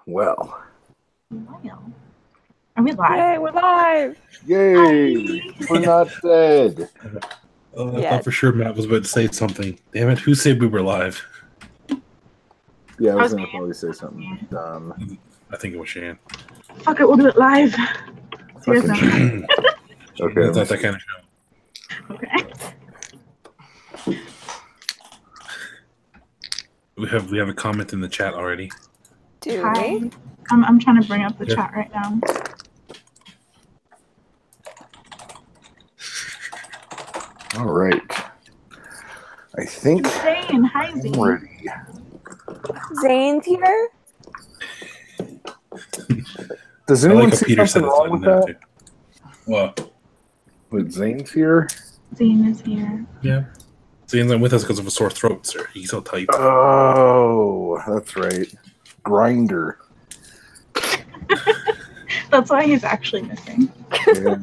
Well. Well, are we live? Yay, we're live! Yay! Hi. We're not dead. I Yeah. thought for sure Matt was about to say something. Damn it, who said we were live? Yeah, I was was gonna me. probably say something dumb. I think it was Shan. Fuck it, we'll do it live. Seriously. Fucking Okay. It's not that kind of show. Okay. We have a comment in the chat already. Do Hi. we? I'm trying to bring up the Yeah. chat right now. All right. I think Zane, hi I'm Zane. ready. Zane's here? Does I anyone like how see Peter said something it's wrong with that? too. Well, With Zane's here? Zane is here. yeah. Zane's not with us because of a sore throat, sir. He's so tight. Oh, that's right. Grinder. That's why he's actually missing. Yeah.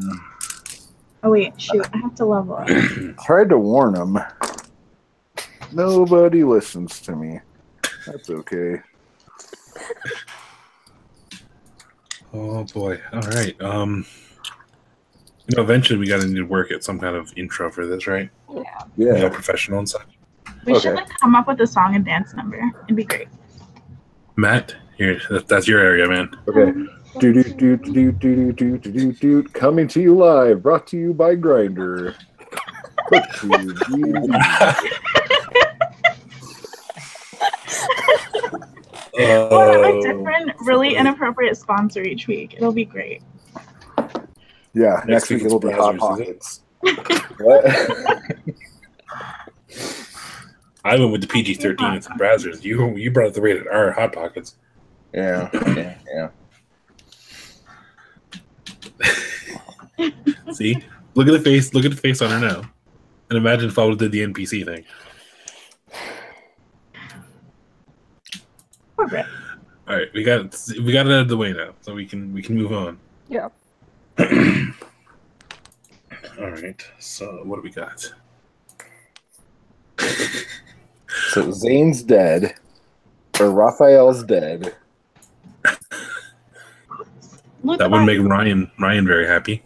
Oh wait, shoot, I have to level up. Tried to warn him. Nobody listens to me. That's okay. Oh boy. All right. Eventually we gotta need to work at some kind of intro for this, right? Yeah. Yeah. Professional and such. We should Okay. like come up with a song and dance number. It'd be great. Matt, here, that's your area, man. Okay. Do. Coming to you live, brought to you by Grinder. We'll have a different, really inappropriate sponsor each week. It'll be great. Yeah, next week it's it'll be Hot Brazzers, Pockets. What? I went with the PG-13 and some Brazzers. You brought up the rated R Hot Pockets. Yeah. See? Look at the face. Look at the face on her now. And imagine if I would have did the NPC thing. Poor Brit. All right, we got it out of the way now, so we can move on. Yeah. All right. So what do we got? So Zane's dead, or Raphael's dead. Look That at would make Ryan very happy.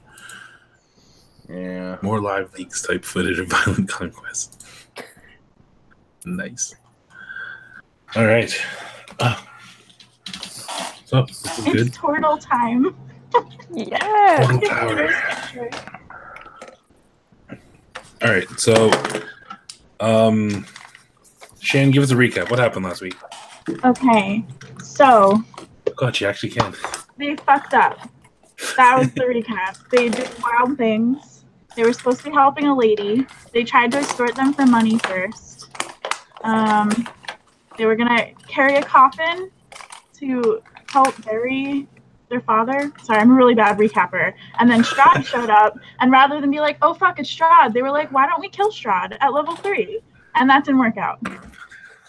Yeah. More live leaks type footage of Violent Conquest. Nice. All right. So this is It's good. turtle time. Yeah. Total power. All right. So, Shan, give us a recap. What happened last week? Okay, so God, you actually can. they fucked up. That was the recap. They did wild things. They were supposed to be helping a lady. They tried to extort them for money first. They were gonna carry a coffin to help bury their father. Sorry, I'm a really bad recapper. And then Strahd showed up, and rather than be like, "Oh fuck, it's Strahd," they were like, "Why don't we kill Strahd at level 3?" And that didn't work out.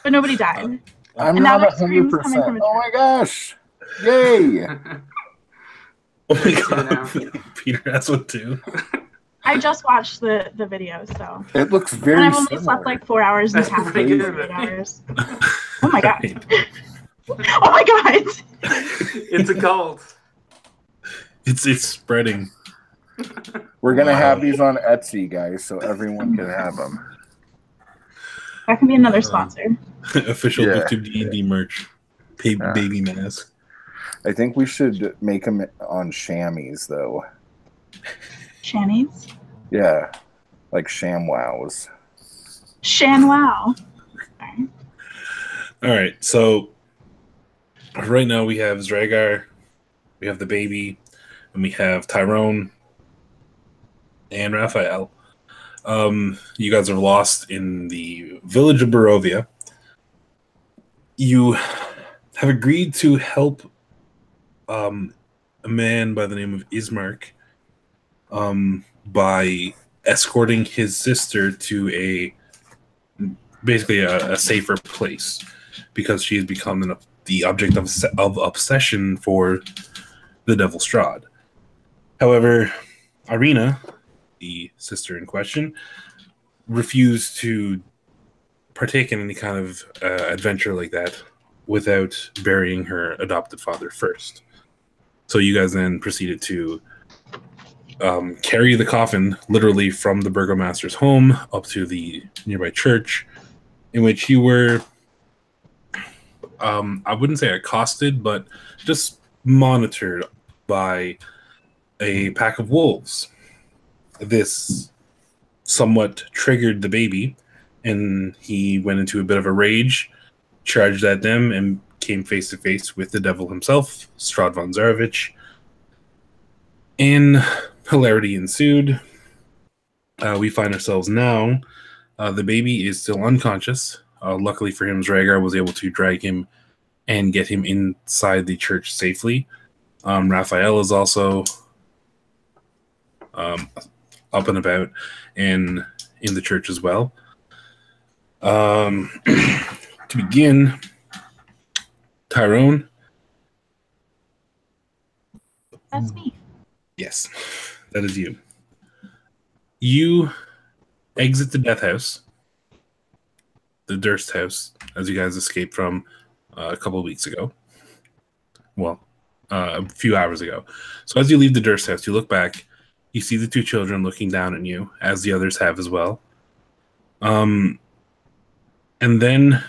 But nobody died. I'm And now not there's screams coming 100%. from a Oh my gosh! Yay! Oh my God, Peter has one too. I just watched the video, so. It looks And very I've only similar. slept like 4 hours and That's half pretty of good. 8 hours. Oh my god. Right. Oh my god. It's a cult. It's spreading. We're gonna Wow. have these on Etsy, guys, so everyone can have them. That can be another sponsor. Official Yeah. BookTube D&D merch. Yeah. Baby mask. I think we should make them on chamois, though. Shanies. Yeah, like ShamWows. ShanWow. Sorry. All right, so right now we have Zragar, we have the baby, and we have Tyrone and Raphael. You guys are lost in the village of Barovia. You have agreed to help a man by the name of Ismark by escorting his sister to basically a safer place because she has become the object of obsession for the Devil Strahd. However, Irina, the sister in question, refused to partake in any kind of adventure like that without burying her adopted father first. So you guys then proceeded to carry the coffin literally from the burgomaster's home up to the nearby church, in which you were, I wouldn't say accosted, but just monitored by a pack of wolves. This somewhat triggered the baby, and he went into a bit of a rage, charged at them, and came face to face with the devil himself, Strahd von Zarovich. And hilarity ensued. We find ourselves now, the baby is still unconscious. Luckily for him, Zragar was able to drag him and get him inside the church safely. Raphael is also up and about and in the church as well. To begin, Tyrone. That's me. Yes, that is you. You exit the death house, the Durst house, as you guys escaped from a couple of weeks ago. Well, a few hours ago. So as you leave the Durst house, you look back, you see the two children looking down at you, as the others have as well. And then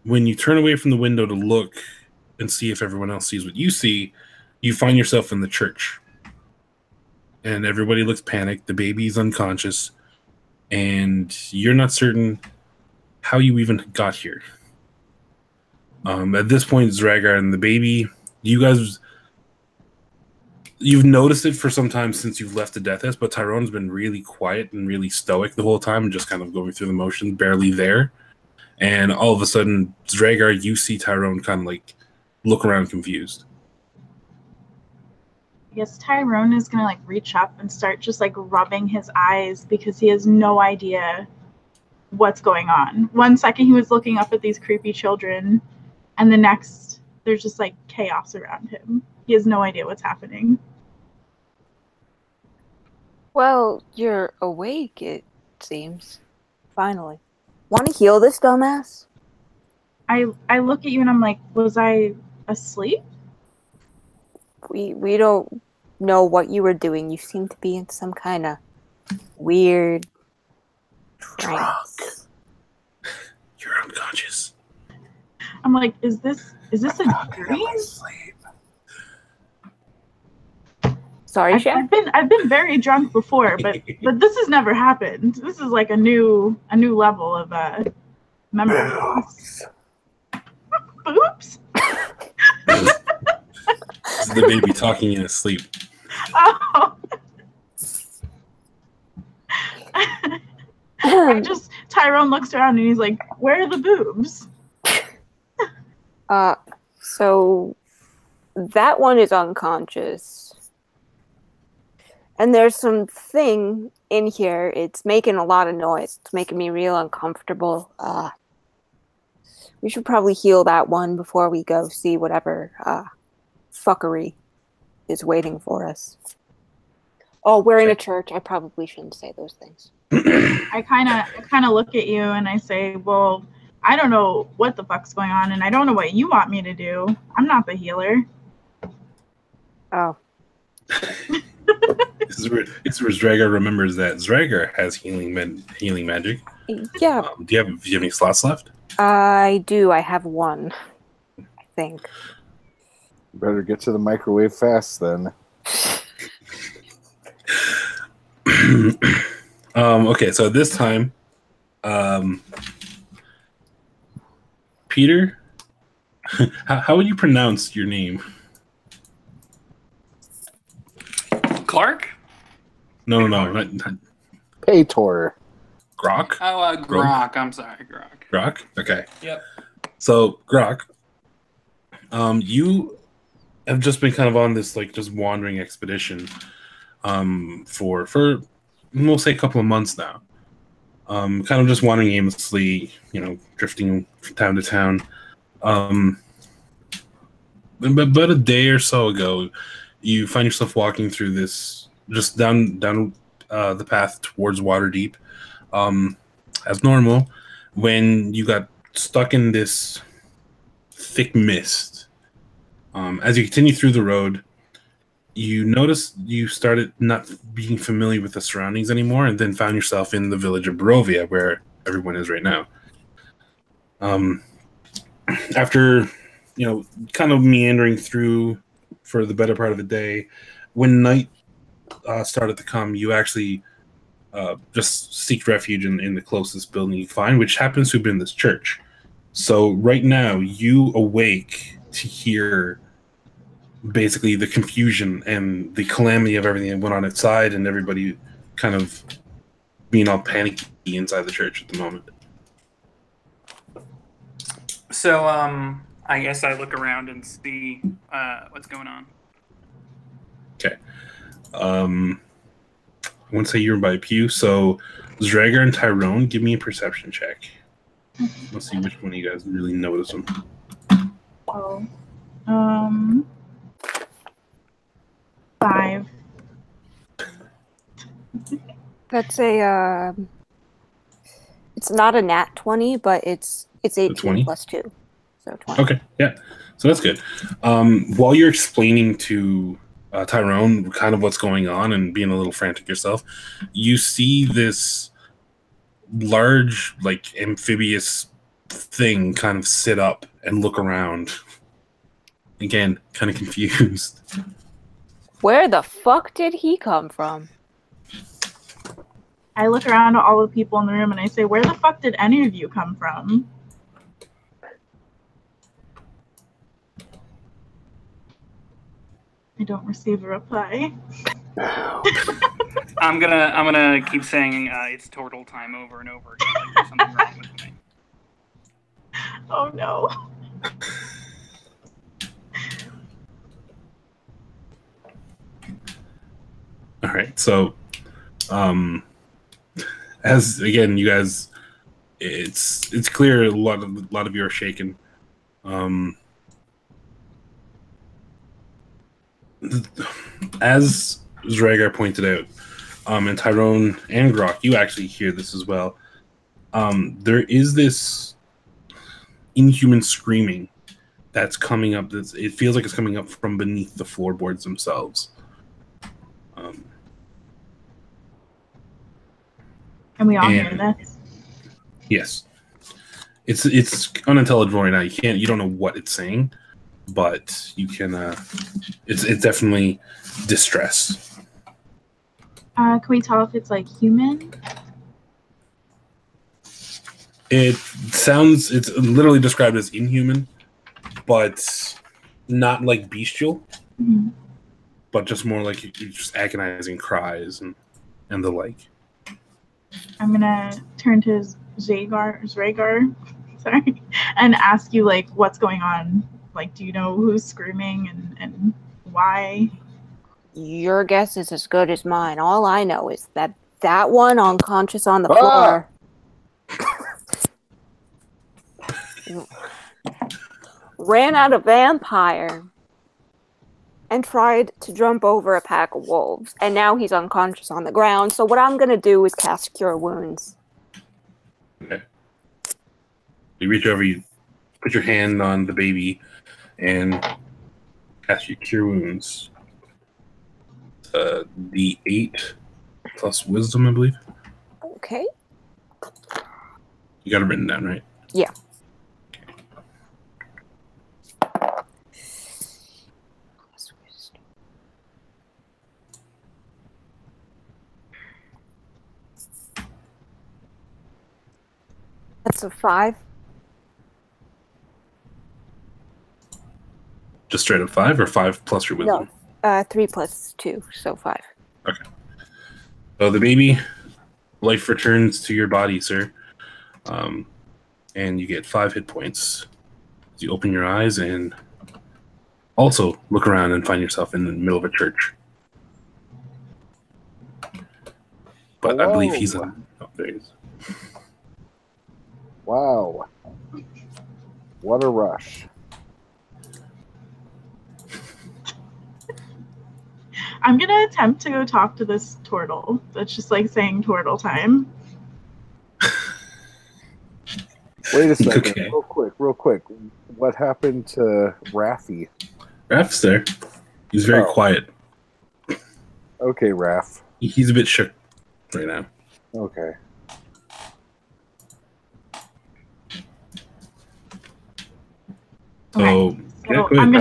when you turn away from the window to look and see if everyone else sees what you see, you find yourself in the church. And everybody looks panicked. The baby's unconscious. And you're not certain how you even got here. At this point, Zragar and the baby, you've noticed it for some time since you've left the death house, but Tyrone's been really quiet and really stoic the whole time and just kind of going through the motions, barely there. And all of a sudden, Zragar, you see Tyrone kind of like look around confused. I guess Tyrone is gonna like reach up and start just like rubbing his eyes because he has no idea what's going on. One second he was looking up at these creepy children, and the next there's just like chaos around him. He has no idea what's happening. Well, you're awake, it seems. Finally. Want to heal this dumbass? I look at you and I'm like, was I asleep? We don't know what you were doing. You seem to be in some kind of weird trance. You're unconscious. I'm like, is this a dream? Sorry, Shan? I've been very drunk before, but this has never happened. This is like a new level of memory loss. Oops. This is the baby talking in his sleep. Oh. Tyrone looks around and he's like, where are the boobs? So that one is unconscious. And there's something in here. It's making a lot of noise. It's making me real uncomfortable. We should probably heal that one before we go see whatever fuckery is waiting for us. Oh, we're in a church. I probably shouldn't say those things. I kind of look at you and I say, well, I don't know what the fuck's going on, and I don't know what you want me to do. I'm not the healer. Oh. This is where Zragar remembers that Zragar has healing magic. Yeah. Do you have any slots left? I do. I have one, I think. Better get to the microwave fast then. Okay, so this time, Peter, how would you pronounce your name? Clark? No, not Paytor. Grok. Oh, Grok. I'm sorry, Grok. Grok. Okay. Yep. So Grok, you have just been kind of on this like just wandering expedition, for we'll say a couple of months now. Kind of just wandering aimlessly, drifting from town to town. But a day or so ago, you find yourself walking through this, just down the path towards Waterdeep, as normal, when you got stuck in this thick mist. As you continue through the road, you notice you started not being familiar with the surroundings anymore, and then found yourself in the village of Barovia, where everyone is right now. After, kind of meandering through for the better part of the day, when night started to come, you actually just seek refuge in the closest building you find, which happens to have been this church. So right now, you awake to hear basically the confusion and the calamity of everything that went on outside, and everybody kind of being all panicky inside the church at the moment. So, I guess I look around and see what's going on. Okay. I wouldn't say you're by a pew, so Zdragar and Tyrone, give me a perception check. Let's see which one of you guys really notice them. Oh. 5. That's a it's not a nat 20, but it's 18 20? plus 2. So 20. Okay, yeah. So that's good. While you're explaining to Tyrone kind of what's going on and being a little frantic yourself, you see this large, like, amphibious thing kind of sit up and look around. Again, kind of confused. Where the fuck did he come from? I look around at all the people in the room and I say, where the fuck did any of you come from? I don't receive a reply. I'm gonna keep saying it's turtle time over and over again. Like there's something wrong with me. Oh no. All right, so as again, you guys, it's clear a lot of you are shaken. As Zdragar pointed out, and Tyrone and Grok, you actually hear this as well. There is this inhuman screaming that's coming up. It feels like it's coming up from beneath the floorboards themselves. And we all hear this. Yes, it's unintelligible right now. You don't know what it's saying, but you can. It's definitely distress. Can we tell if it's like human? It's literally described as inhuman, but not like bestial, but just more like just agonizing cries and the like. I'm gonna turn to Zdragar, sorry, and ask you like what's going on. Like, do you know who's screaming and why? Your guess is as good as mine. All I know is that one unconscious on the floor ran out of vampire and tried to jump over a pack of wolves, and now he's unconscious on the ground. So what I'm going to do is cast Cure Wounds. Okay. You reach over, you put your hand on the baby, and cast your Cure Wounds. The 8 plus Wisdom, I believe. Okay. You got it written down, right? Yeah. That's a 5. Just straight up 5 or 5 plus your Wisdom? No, 3 plus 2, so 5. Okay. So the baby, life returns to your body, sir. And you get 5 hit points. You open your eyes and also look around and find yourself in the middle of a church. But I believe he's on. Oh, there he is. Wow. What a rush. I'm gonna attempt to go talk to this turtle that's just like saying turtle time. Wait a second, Okay. real quick. What happened to Raffi? Raph's there. He's very Oh. quiet. Okay, Raph. He's a bit shook right now. Okay. So, Okay. yeah, So go ahead. I'm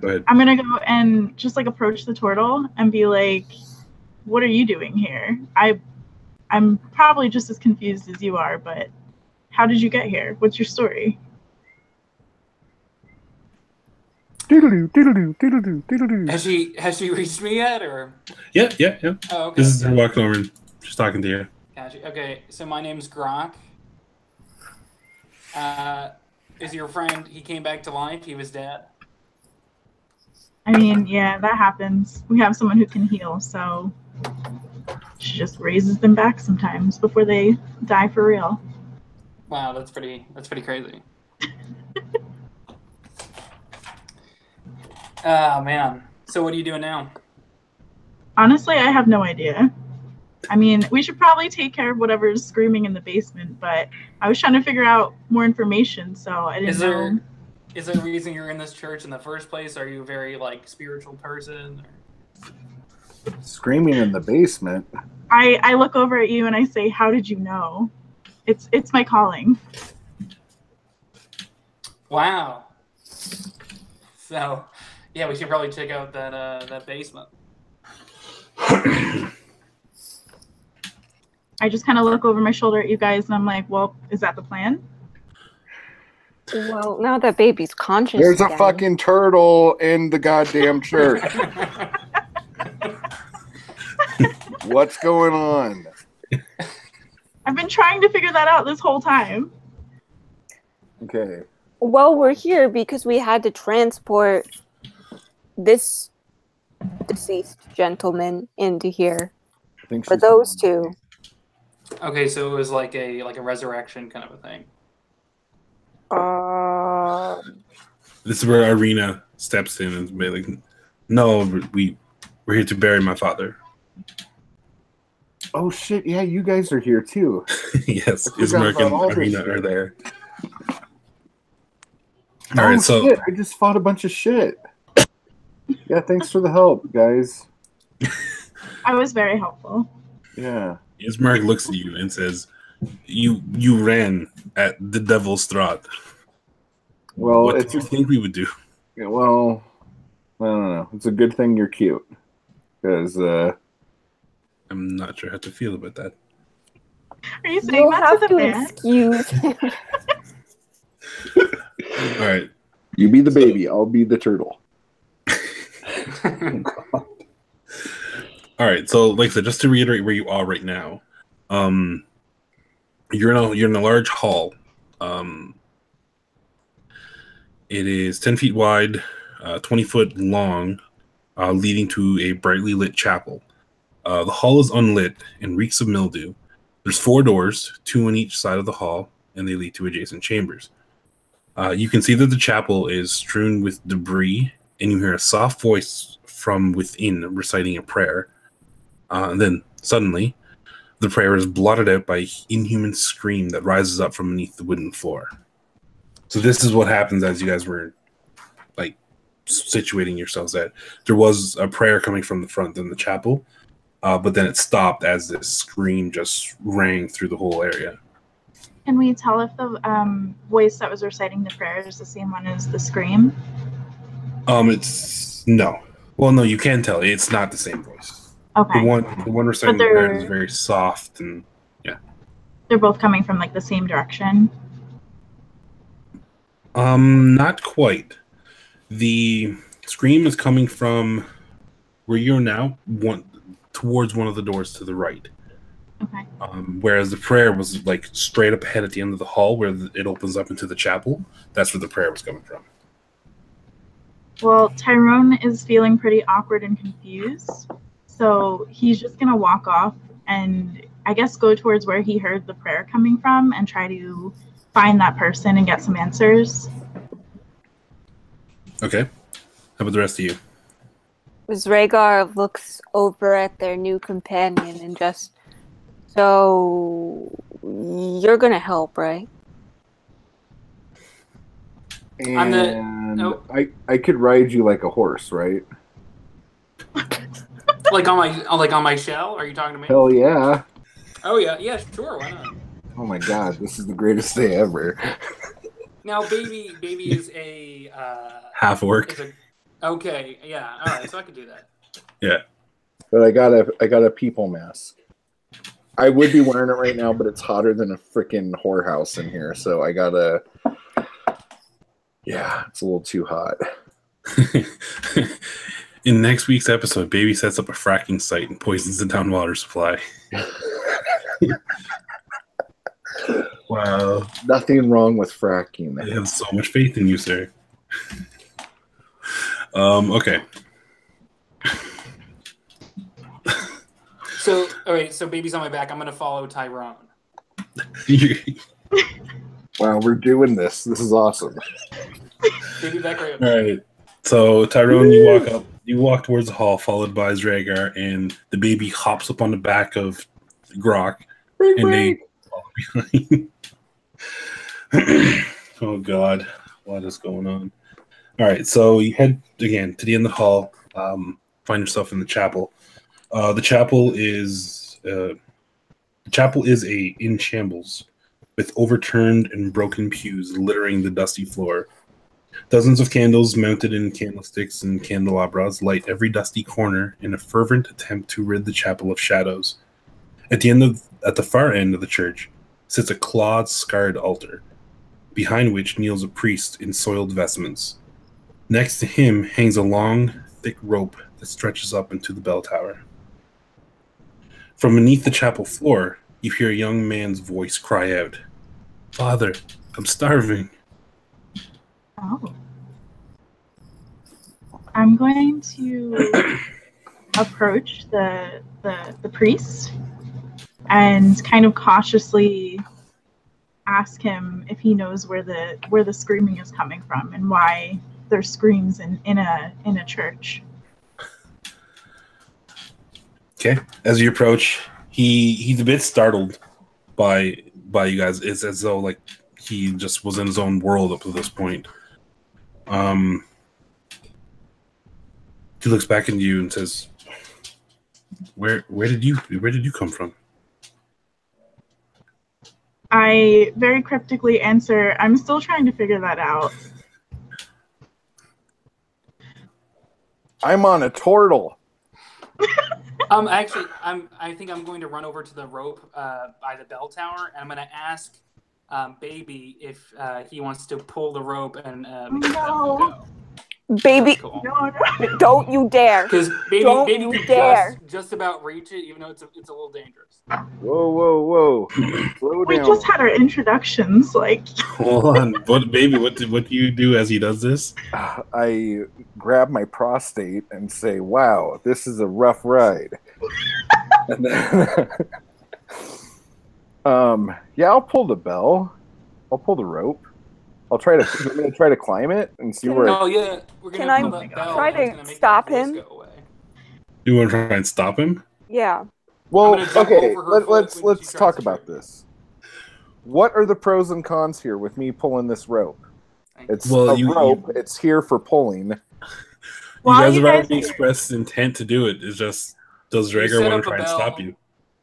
Go ahead. gonna go and just like approach the turtle and be like, "What are you doing here? I'm probably just as confused as you are, but how did you get here? What's your story?" Doodle-doo, doodle-doo, doodle-doo, doodle-doo. Has she reached me yet, or? Yeah. Oh, okay. This is her walking over and just talking to you. Gotcha. Okay, so my name's Gronk. Is your friend? He came back to life. He was dead. I mean, yeah, that happens. We have someone who can heal, so she just raises them back sometimes before they die for real. Wow, that's pretty crazy. Oh man. So what are you doing now? Honestly, I have no idea. I mean, we should probably take care of whatever's screaming in the basement, but I was trying to figure out more information, so I didn't know. Is there a reason you're in this church in the first place? Are you a very like spiritual person? Screaming in the basement. I look over at you and I say, "How did you know?" It's my calling. Wow. So, yeah, we should probably check out that basement. I just kind of look over my shoulder at you guys and I'm like, "Well, is that the plan?" Well, now that baby's conscious. There's a again. fucking turtle in the goddamn church. What's going on? I've been trying to figure that out this whole time. Okay. Well, we're here because we had to transport this deceased gentleman into here I think for she's- those two. Okay, so it was like a resurrection kind of a thing. This is where Irina steps in and be like, "No, we're here to bury my father." Oh shit! Yeah, you guys are here too. Yes, I forgot Ismark and about all this Irina shit. are there. All Oh right, so shit! I just fought a bunch of shit. Yeah, thanks for the help, guys. I was very helpful. Yeah. Ismark looks at you and says, "You ran at the devil's throat. Well, What it's do you think we would do?" well, I don't know. It's a good thing you're cute, because I'm not sure how to feel about that. Are you saying You'll that have to the to man? excuse him. All right, you be the baby, I'll be the turtle. all right. So, like I said, just to reiterate where you are right now, you're in a large hall. It is 10 feet wide, 20 foot long, leading to a brightly lit chapel. The hall is unlit and reeks of mildew. There's 4 doors, 2 on each side of the hall, and they lead to adjacent chambers. You can see that the chapel is strewn with debris, and you hear a soft voice from within reciting a prayer. And then, suddenly, the prayer is blotted out by an inhuman scream that rises up from beneath the wooden floor. So this is what happens as you guys were, like, situating yourselves at. There was a prayer coming from the front in the chapel, but then it stopped as this scream just rang through the whole area. Can we tell if the voice that was reciting the prayer is the same one as the scream? It's no. Well, no, you can tell it's not the same voice. Okay. The one reciting the But prayer they're- is very soft and They're both coming from like the same direction. not quite. The scream is coming from where you're now, towards one of the doors to the right. Okay. Whereas the prayer was like straight up ahead at the end of the hall where it opens up into the chapel. That's where the prayer was coming from. Well, Tyrone is feeling pretty awkward and confused. So he's just going to walk off and I guess go towards where he heard the prayer coming from and try to find that person and get some answers. Okay. How about the rest of you? Rhaegar looks over at their new companion and just, so you're gonna help, right? I'm the- And oh. I could ride you like a horse, right? Like on my shell? Are you talking to me? Hell yeah. Oh yeah, sure, why not? Oh my god, this is the greatest day ever. Now baby is a Half orc. is a okay, yeah, alright, so I could do that. Yeah. But I got a people mask. I would be wearing it right now, but it's hotter than a freaking whorehouse in here, so I gotta. Yeah, it's a little too hot. In next week's episode, Baby sets up a fracking site and poisons the town water supply. Wow. Nothing wrong with fracking. I have so much faith in you, sir. Okay. So alright, so baby's on my back, I'm gonna follow Tyrone. Wow, we're doing this. This is awesome. Baby back right up. All right. So Tyrone, you walk towards the hall, followed by Zragar, and the baby hops up on the back of Grok, and they follow behind. Oh God, what is going on? All right, so you head again to the end of the hall. Find yourself in the chapel. The chapel is in shambles, with overturned and broken pews littering the dusty floor. Dozens of candles mounted in candlesticks and candelabras light every dusty corner in a fervent attempt to rid the chapel of shadows. At the far end of the church sits a clawed-scarred altar, behind which kneels a priest in soiled vestments. Next to him hangs a long, thick rope that stretches up into the bell tower. From beneath the chapel floor, you hear a young man's voice cry out, "Father, I'm starving." Oh. I'm going to approach the priest and kind of cautiously ask him if he knows where the screaming is coming from and why there's screams in a church. Okay. As you approach, he's a bit startled by you guys. It's as though like he just was in his own world up to this point. He looks back at you and says, Where did you come from?" I very cryptically answer, I'm still trying to figure that out. I'm on a turtle. Actually, I think I'm going to run over to the rope by the bell tower, and I'm going to ask Baby if he wants to pull the rope and make it go. Baby, Cool. No. don't you dare. Because baby you can dare. just about reach it, even though it's a little dangerous. Whoa. Slow We down. just had our introductions, like. Hold on. What do you do as he does this? I grab my prostate and say, "Wow, this is a rough ride." And then, yeah, I'll pull the bell. I'll pull the rope. I'm gonna try to climb it and see where. Oh yeah, we're Can gonna I pull that bell. try and it's to gonna make stop that voice him? go away. You want to try and stop him? Yeah. Well, I'm gonna jump okay. over her foot when she Let's tries talk to about turn. this. What are the pros and cons here with me pulling this rope? It's Well, a you- rope. It's here for pulling. You While guys you have guys already are- expressed intent to do it. It's just, does You Rhaegar set want up to a try and bell stop you?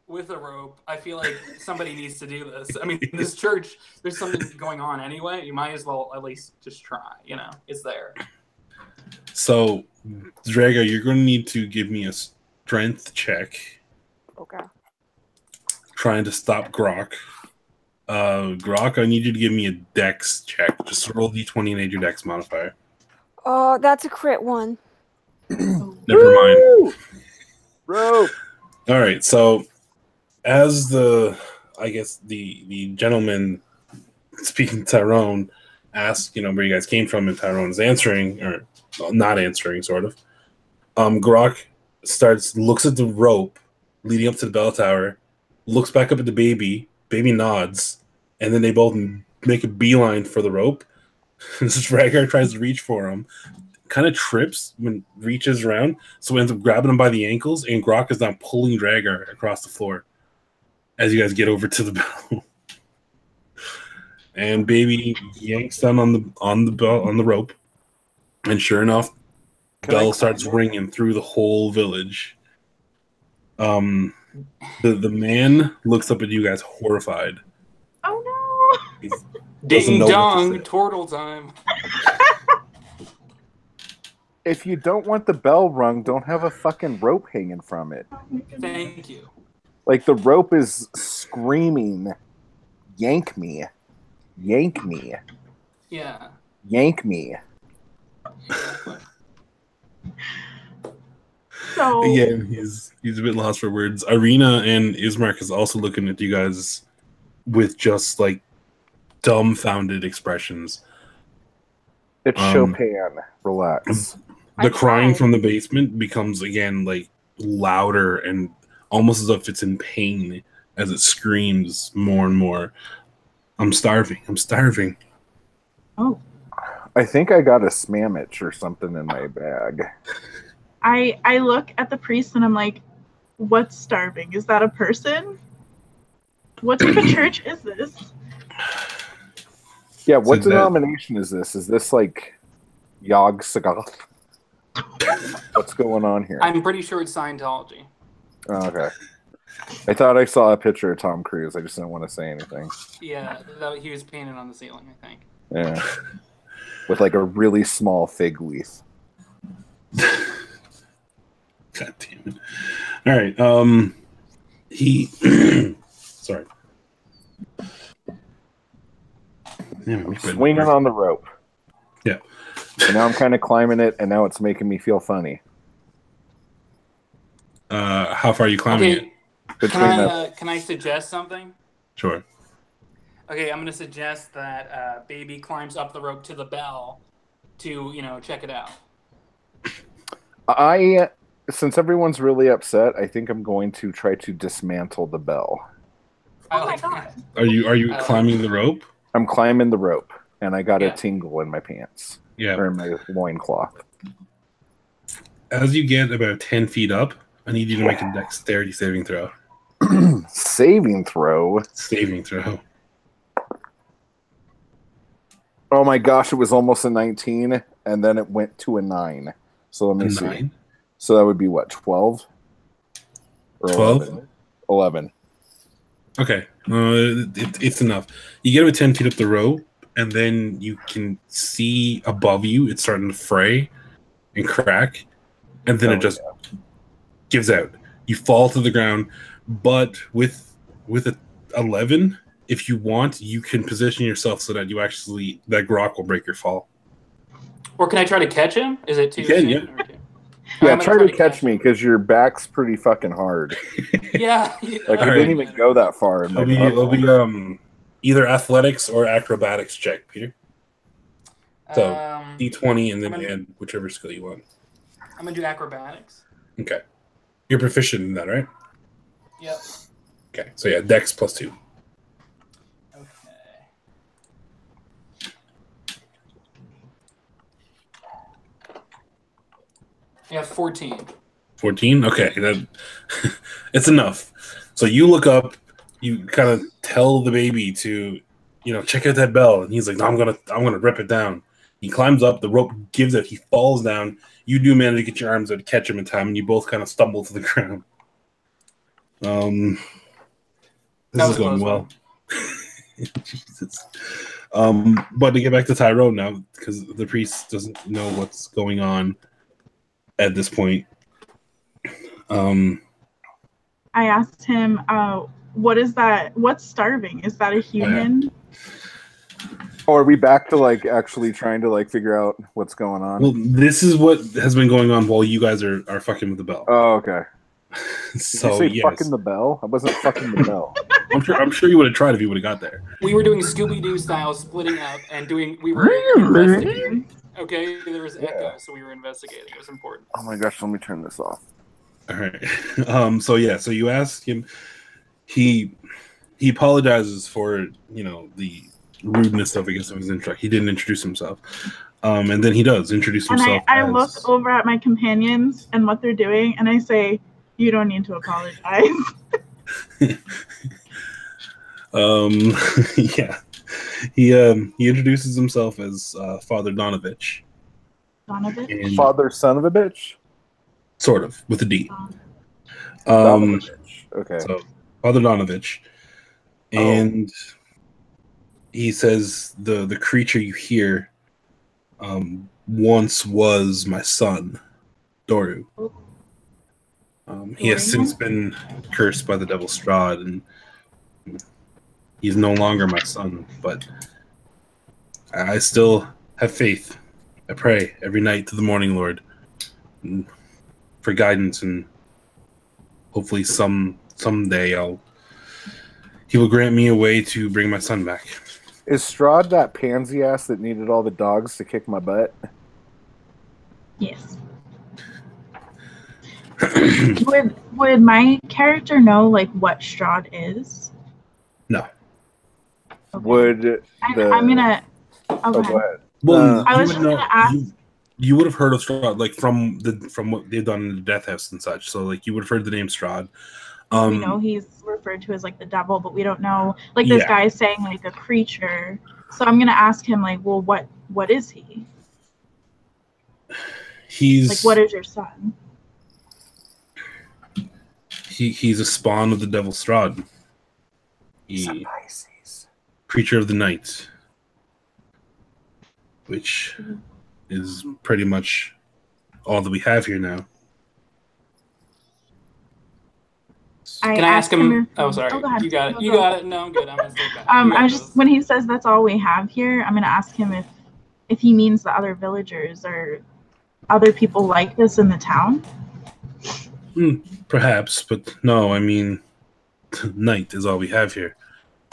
with a rope. I feel like somebody needs to do this. I mean, this church, there's something going on anyway. You might as well at least just try. You know, it's there. So, Rhaegar, you're going to need to give me a strength check Okay. trying to stop Grok. Grok, I need you to give me a dex check. Just roll d20 and add your dex modifier. Oh, that's a crit one. Never mind. Woo! Rope. All right, so as the gentleman speaking to Tyrone asks, where you guys came from, and Tyrone is answering, or not answering, sort of. Grok looks at the rope leading up to the bell tower, looks back up at the baby nods, and then they both make a beeline for the rope. Rhaegar tries to reach for him, kind of trips when reaches around, so ends up grabbing him by the ankles, and Grok is now pulling Rhaegar across the floor as you guys get over to the bell. and baby yanks down on the rope, and sure enough, bell starts ringing through the whole village. The man looks up at you guys horrified. Oh He Ding doesn't know what to dong, say. turtle time. If you don't want the bell rung, don't have a fucking rope hanging from it. no! Thank you. Like the rope is screaming, "Yank me, yank me, Yeah. yank me." So Again, he's a bit lost for words. Irina and Ismark is also looking at you guys with just like dumbfounded expressions. It's Chopin. Relax. The I crying tried. from the basement becomes again like louder and almost as if it's in pain as it screams more and more. I'm starving. I'm starving. Oh, I think I got a Smamich or something in my bag. I look at the priest and I'm like, what's starving? Is that a person? What type of church is this? Yeah, what So that- denomination is this? Is this like Yog Sothoth? What's going on here? I'm pretty sure it's Scientology. Oh, okay. I thought I saw a picture of Tom Cruise. I just didn't want to say anything. Yeah, though he was painted on the ceiling, I think. Yeah. With like a really small fig leaf. God damn it. All right. He sorry. Damn, I'm swinging on the rope. Yeah. And now I'm kind of climbing it, and now it's making me feel funny. How far are you climbing it? Okay, Between the can I suggest something? Sure. Okay, I'm going to suggest that baby climbs up the rope to the bell to, check it out. since everyone's really upset, I think I'm going to try to dismantle the bell. I Oh my like God. that. Are you climbing the rope? I'm climbing the rope, and I got Yeah. a tingle in my pants Yeah. or in my loincloth. As you get about 10 feet up, I need you to make a dexterity saving throw. Saving throw. Saving throw. Oh my gosh, it was almost a 19, and then it went to a 9. So let me A see. 9. So that would be what, 12? Or 12? 11? 11. Okay. It's enough. You get about 10 feet up the rope, and then you can see above you it's starting to fray and crack, and then Oh, it just gives out. You fall to the ground, but with a 11, if you want, you can position yourself so that that grok will break your fall. Or can I try to catch him? Is it too You can, soon? yeah. Or okay. Yeah, I'm gonna try to catch me because your back's pretty fucking hard. Yeah. Like, I All didn't right. even go that far. In my It'll be either athletics or acrobatics check, Peter. So, D20 and then I'm gonna- add whichever skill you want. I'm going to do acrobatics. Okay. You're proficient in that, right? Yep. Okay. So yeah, dex +2. Okay. Yeah, 14. 14? Okay. That it's enough. So you look up, you kind of tell the baby to, check out that bell, and he's like, no, I'm gonna rip it down. He climbs up, the rope gives out, he falls down. You do manage to get your arms out to catch him in time, and you both kind of stumble to the ground. This That is was a going close well. one. Jesus. But to get back to Tyrone now, because the priest doesn't know what's going on at this point. I asked him, what is that? What's starving? Is that a human? Oh, are we back to like actually trying to like figure out what's going on? Well, this is what has been going on while you guys are fucking with the bell. Oh, okay. Did So you say yes, fucking the bell? I wasn't fucking the bell. I'm sure you would have tried if you would have got there. We were doing Scooby-Doo style, splitting up, and we were investigating. Okay, there was echo, so we were investigating. It was important. Oh my gosh, let me turn this off. All right. So you ask him. He apologizes for the rudeness of his intro. He didn't introduce himself, and then he does introduce And himself. I look over at my companions and what they're doing, and I say, you don't need to apologize. Yeah. He introduces himself as Father Donovich. Donovich? And Father, son of a bitch? sort of, with a D. Donovich. Okay. So, Father Donovich. And he says the creature you hear once was my son, Doru. He has since been cursed by the Devil Strahd, and he's no longer my son, but I still have faith. I pray every night to the Morning Lord for guidance, and hopefully someday he will grant me a way to bring my son back. Is Strahd that pansy ass that needed all the dogs to kick my butt? Yes. would my character know like what Strahd is? No. Okay. Would I'm gonna. Oh, go ahead. Well, I was just gonna ask. You would have heard of Strahd, like from what they've done in the Death House and such. So, like, you would have heard the name Strahd. We know he's referred to as like the devil, but we don't know. Like this guy's saying like a creature. So I'm gonna ask him like, well, what is he? He's like, what is your son? He's a spawn of the Devil Strahd. Creature of the night, which is pretty much all that we have here now. Can I ask him? Oh, sorry. You got it. You got it. No, I'm good. I'm gonna stay back. I was just when he says that's all we have here, I'm gonna ask him if he means the other villagers or other people like this in the town. Perhaps, but no. I mean, night is all we have here.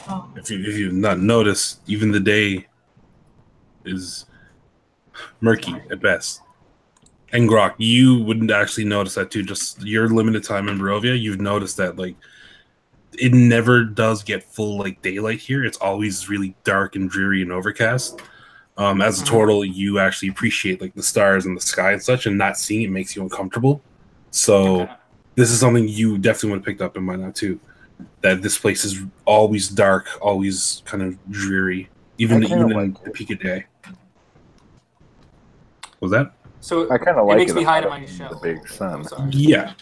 Oh. If you've not noticed, even the day is murky at best. And Grok, you wouldn't actually notice that too. Just your limited time in Barovia, you've noticed that like it never does get full like daylight here. It's always really dark and dreary and overcast. As a turtle, you actually appreciate like the stars and the sky and such, and not seeing it makes you uncomfortable. So this is something you definitely would have picked up in by now too. That this place is always dark, always kind of dreary, even in the peak of day. Was that? So I kind of like makes it. me hide in my shell. The big sun. Yeah.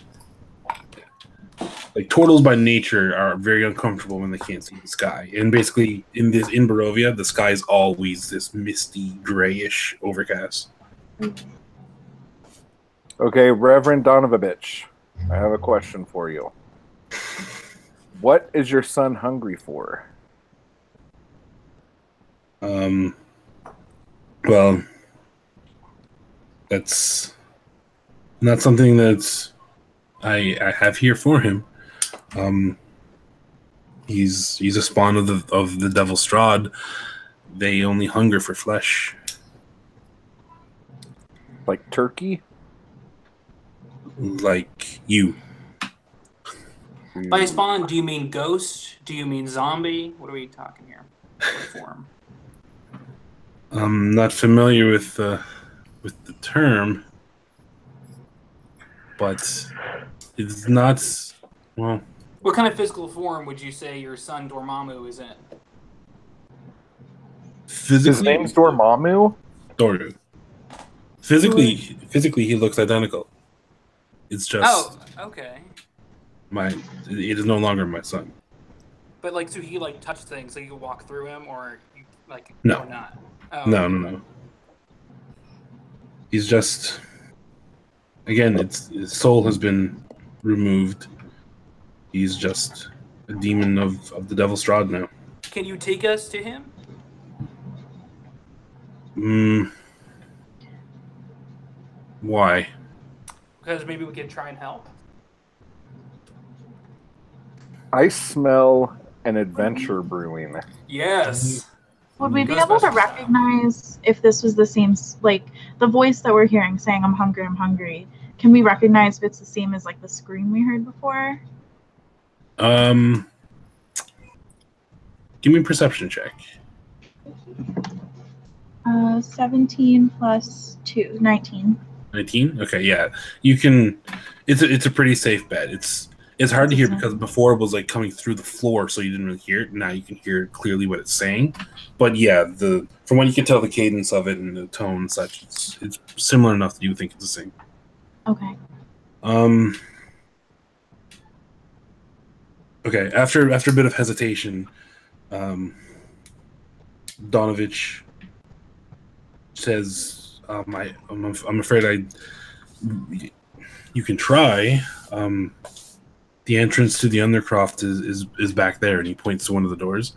Like turtles by nature are very uncomfortable when they can't see the sky, and basically in Barovia, the sky is always this misty, grayish overcast. Okay, Reverend Donovich, I have a question for you. What is your son hungry for? Well, that's not something that's I have here for him. He's a spawn of the Devil Strahd. They only hunger for flesh. Like turkey? Like you. By spawn, do you mean ghost? Do you mean zombie? What are we talking here? Form. I'm not familiar with the term, but it's not. Well, what kind of physical form would you say your son Dormammu is in? Physically, his name's Dormammu? Doru. Physically, he looks identical. It's just. Oh, okay. It is no longer my son. But like, so he like touch things, so you can walk through him, or you like no, or not. Oh. No. He's just. Again, his soul has been removed. He's just a demon of the Devil Strahd now. Can you take us to him? Why? Because maybe we can try and help. I smell an adventure brewing. Yes. Would we be able to recognize if this was the same, like the voice that we're hearing saying I'm hungry? Can we recognize if it's the same as like the scream we heard before? Give me a perception check. 17 plus 2, 19. 19? Okay, yeah. You can. It's a pretty safe bet. It's It's hard to hear because before it was like coming through the floor, so you didn't really hear it. Now you can hear clearly what it's saying. But yeah, from what you can tell, the cadence of it and the tone and such, it's similar enough that you would think it's the same. Okay. Okay. After a bit of hesitation, Donovich says, "I'm afraid you can try. The entrance to the Undercroft is back there," and he points to one of the doors.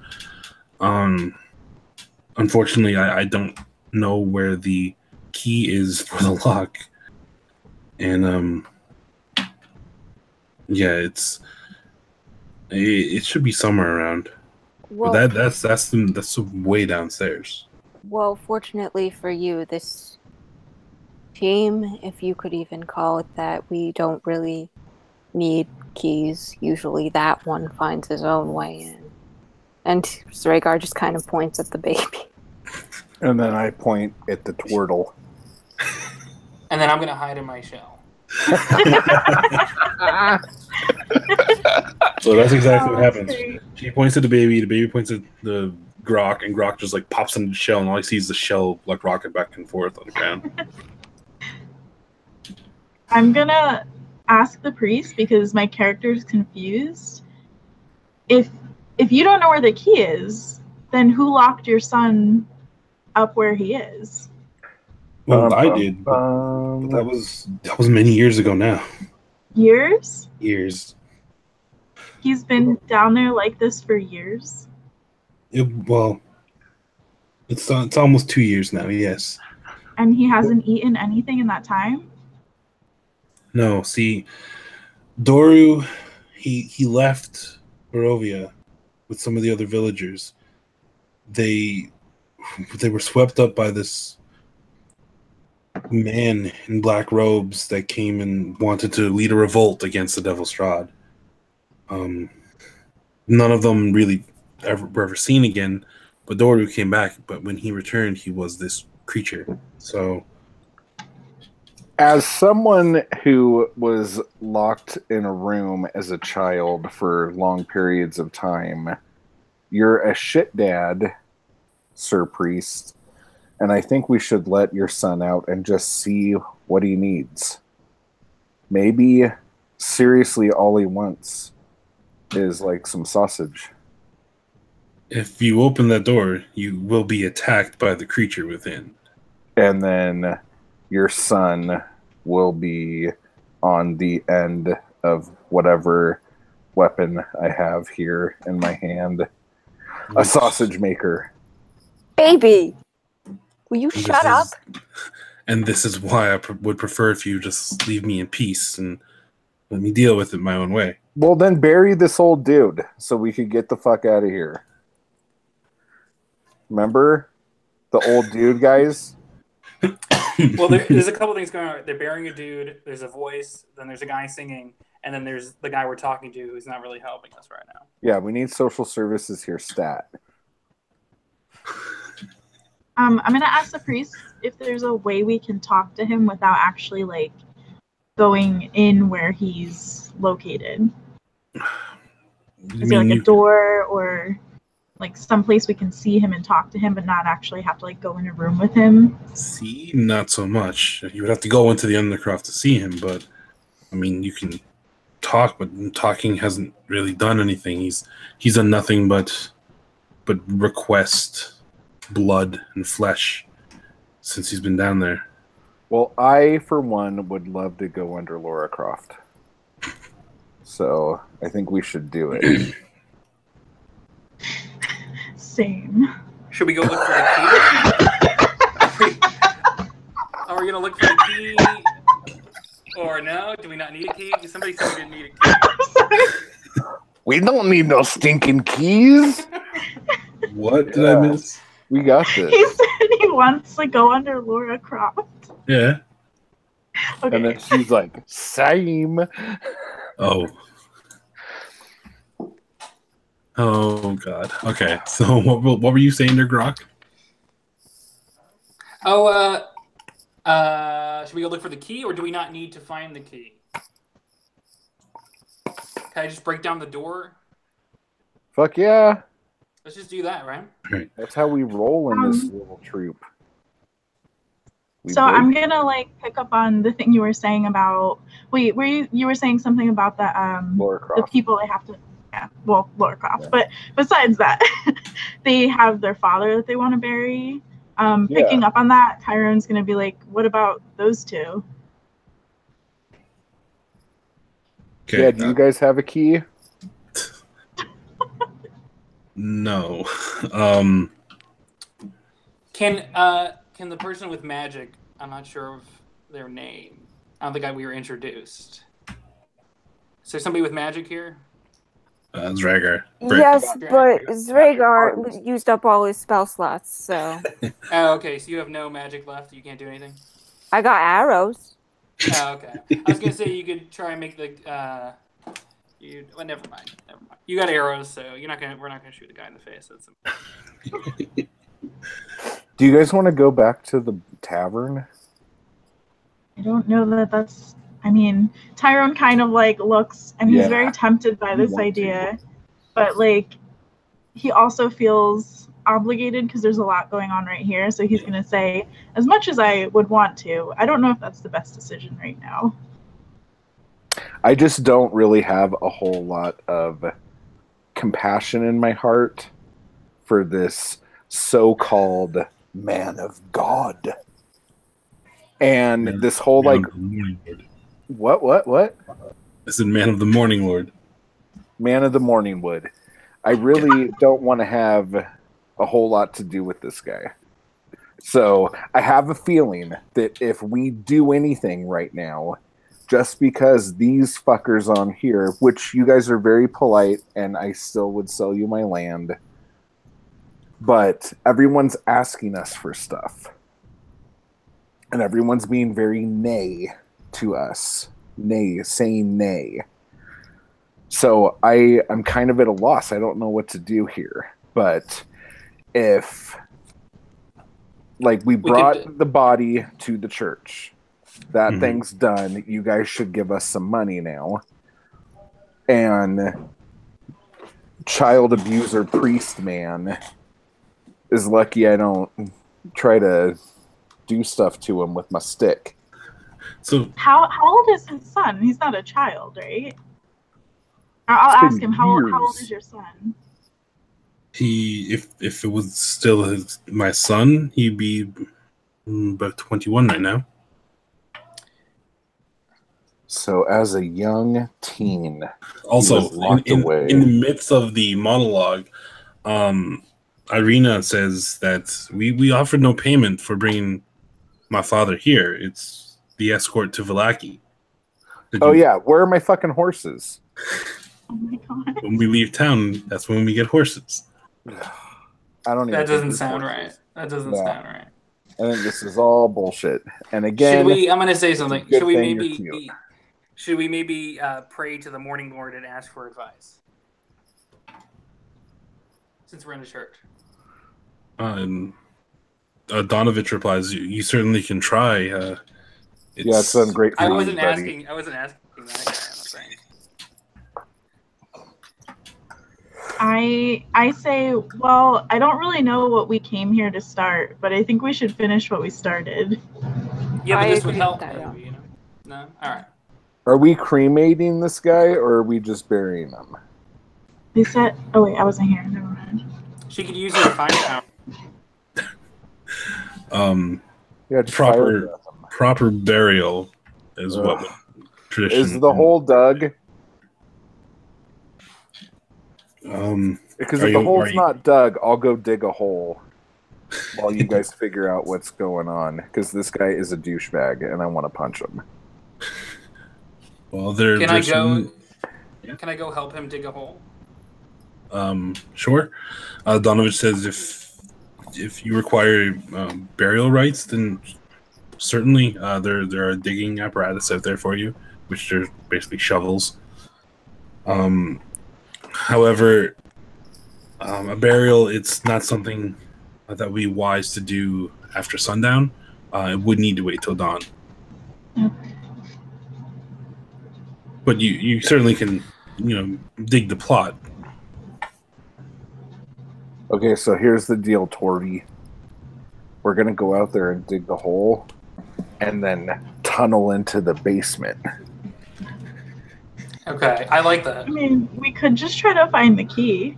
Unfortunately, I don't know where the key is for the lock, and yeah, it should be somewhere around. Well, But that's way downstairs. well, fortunately for you, this team, if you could even call it that, we don't really need keys. Usually that one finds his own way in. And Rhaegar just kind of points at the baby. And then I point at the twirtle. And then I'm going to hide in my shell. So that's exactly what that's happens. great. She points at the baby points at the Grok, and Grok just like pops into the shell, and all he sees is the shell like rocking back and forth on the ground. I'm gonna ask the priest because my character's confused. If you don't know where the key is, then who locked your son up where he is? Well, I did, but that was many years ago now. Years? Years. He's been down there like this for years. It's almost 2 years now. Yes. And he hasn't eaten anything in that time? No, see, Doru, he left Barovia with some of the other villagers. They were swept up by this man in black robes that came and wanted to lead a revolt against the Devil's Strahd. None of them really were ever seen again, but Doru came back. But when he returned, he was this creature. So, as someone who was locked in a room as a child for long periods of time, you're a shit dad, Sir Priest, and I think we should let your son out and just see what he needs. Maybe, seriously, all he wants is like some sausage. if you open that door, you will be attacked by the creature within. And then your son will be on the end of whatever weapon I have here in my hand. A sausage maker. Baby! Will you shut up? And this is why I would prefer if you just leave me in peace and let me deal with it my own way. Well, then bury this old dude so we could get the fuck out of here. Remember? The old dude, guys? Well, there's a couple things going on. They're burying a dude, there's a voice, then there's a guy singing, and then there's the guy we're talking to who's not really helping us right now. Yeah, we need social services here stat. I'm going to ask the priest if there's a way we can talk to him without actually, like, going in where he's located. Is there, like, a door or, like, someplace we can see him and talk to him but not actually have to, like, go in a room with him? See? Not so much. You would have to go into the Undercroft to see him, but, I mean, you can talk, but talking hasn't really done anything. He's done nothing but request blood and flesh since he's been down there. Well, I, for one, would love to go under Lara Croft. So, I think we should do it. Same. Should we go look for the key? Are we going to look for the key? Or no? Do we not need a key? Somebody said we didn't need a key. We don't need no stinking keys. What did I miss? We got He this. said he wants to go under Lara Croft. Yeah. Okay. And then she's like, same. Oh, God. Okay, so what were you saying there, Grok? Oh, should we go look for the key, or do we not need to find the key? Can I just break down the door? Fuck yeah. Let's just do that, right? That's how we roll in this little troop. So I'm gonna like pick up on the thing you were saying about you were saying something about the Laura the Croft. people they have to Laura Croft. But besides that, they have their father that they want to bury. Picking up on that, Tyrone's gonna be like, what about those two? Okay. Yeah, do you guys have a key? No. Can the person with magic? I'm not sure of their name. I don't think we were introduced. Is there somebody with magic here? Zragar. Yes, but Zragar used up all his spell slots, so. Oh, okay. So you have no magic left. You can't do anything. I got arrows. Oh, okay. I was gonna say you could try and make the. Well, never mind. Never mind. You got arrows, so we're not gonna shoot the guy in the face. That's. Do you guys want to go back to the tavern? I don't know that's. I mean, Tyrone kind of like looks, and he's very tempted by this idea, but like, he also feels obligated because there's a lot going on right here. So he's gonna say, as much as I would want to, I don't know if that's the best decision right now. I just don't really have a whole lot of compassion in my heart for this so-called man of God. And this whole like what? This is Man of the Morning Lord. Man of the Morning Wood. I really don't want to have a whole lot to do with this guy. So I have a feeling that if we do anything right now, just because these fuckers on here, which you guys are very polite and I still would sell you my land, but everyone's asking us for stuff. And everyone's being very nay to us. Nay, saying nay. So I'm kind of at a loss. I don't know what to do here. But if, like, we brought the body to the church, that thing's done. You guys should give us some money now. And child abuser priest man is lucky I don't try to do stuff to him with my stick. So how old is his son? He's not a child, right? I'll ask him. How old is your son? If it was still my son, he'd be about 21 right now. So as a young teen, also in the midst of the monologue, Irina says that we offered no payment for bringing my father here. It's the escort to Vallaki. Yeah, where are my fucking horses? Oh my god. When we leave town, that's when we get horses. I don't even. That doesn't sound right. That doesn't sound right. I think this is all bullshit. And again, I'm going to say something. Should we maybe pray to the Morning Lord and ask for advice? Since we're in the church. And Donovich replies, "You certainly can try." It's done great for I you, wasn't buddy. asking that guy. I'm afraid. I say, well, I don't really know what we came here to start, but I think we should finish what we started. Yeah, but this would agree help. with that, Maybe, you know? No, all right. Are we cremating this guy or are we just burying him? They said, oh wait, I wasn't here. Never mind. She could use her fine power. Yeah, just fire him. Proper burial is what tradition is the hole dug? Because if the hole's not dug, I'll go dig a hole while you guys figure out what's going on. Because this guy is a douchebag, and I want to punch him. Well, Can I go help him dig a hole? Sure. Donovich says if you require burial rites, then certainly there are digging apparatus out there for you, which are basically shovels. However, a burial, it's not something that would be wise to do after sundown. It would need to wait till dawn. Okay. But you certainly can dig the plot. Okay, so here's the deal, Torty. We're gonna go out there and dig the hole, and then tunnel into the basement. Okay, I like that. I mean, we could just try to find the key.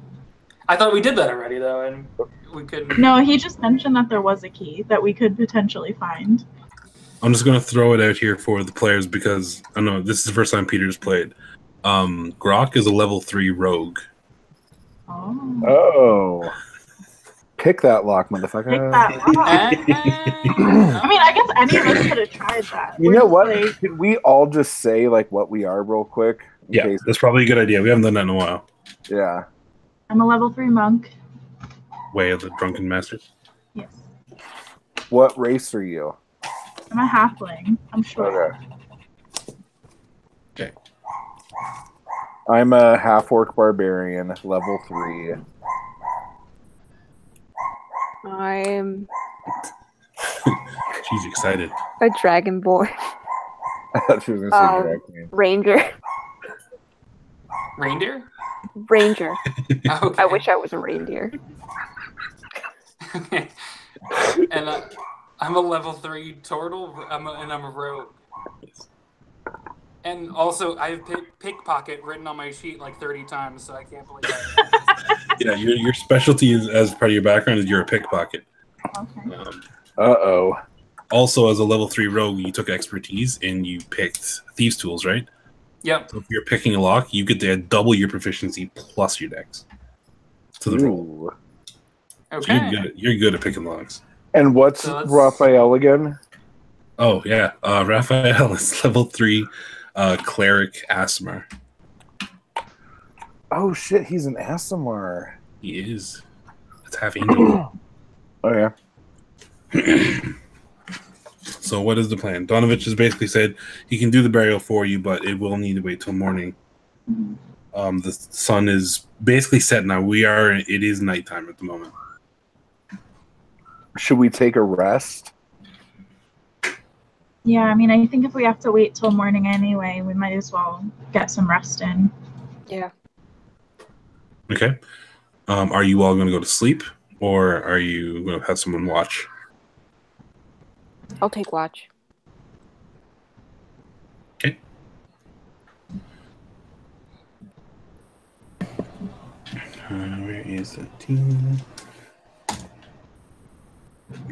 I thought we did that already, though, and we could. No, he just mentioned that there was a key that we could potentially find. I'm just going to throw it out here for the players because I know this is the first time Peter's played. Grok is a level 3 rogue. Oh. Oh. Pick that lock, motherfucker. Pick that lock. I mean, I guess any of us could have tried that. You We're know just what? like- Could we all just say like what we are real quick? In Yeah, case- that's probably a good idea. We haven't done that in a while. Yeah. I'm a level 3 monk. Way of the Drunken Masters. Yes. What race are you? I'm a halfling. I'm sure. Okay. I'm a half-orc barbarian, level 3. I'm She's excited. a dragonborn I thought she was going to say drag queen. ranger. Reindeer? Ranger. Okay. I wish I was a reindeer. Okay. And I'm a level 3 turtle, and I'm a rogue. And also, I have pickpocket written on my sheet like 30 times, so I can't believe that. Yeah, your specialty is, as part of your background is you're a pickpocket. Okay. Uh-oh. Also, as a level 3 rogue, you took expertise and you picked thieves' tools, right? Yep. So if you're picking a lock, you get to add double your proficiency plus your dex to the roll. Ooh. So Okay. you're good at picking locks. And what's So let's- Raphael again? Oh yeah, Raphael is level 3 cleric Asmar. Oh shit, he's an Asimar. He is. It's half angel. Oh yeah. So what is the plan? Donovich has basically said he can do the burial for you, but it will need to wait till morning. The sun is basically set now. It is nighttime at the moment. Should we take a rest? Yeah, I mean, I think if we have to wait till morning anyway, we might as well get some rest in. Yeah. Okay. Are you all going to go to sleep, or are you going to have someone watch? I'll take watch. Okay. Where is the team?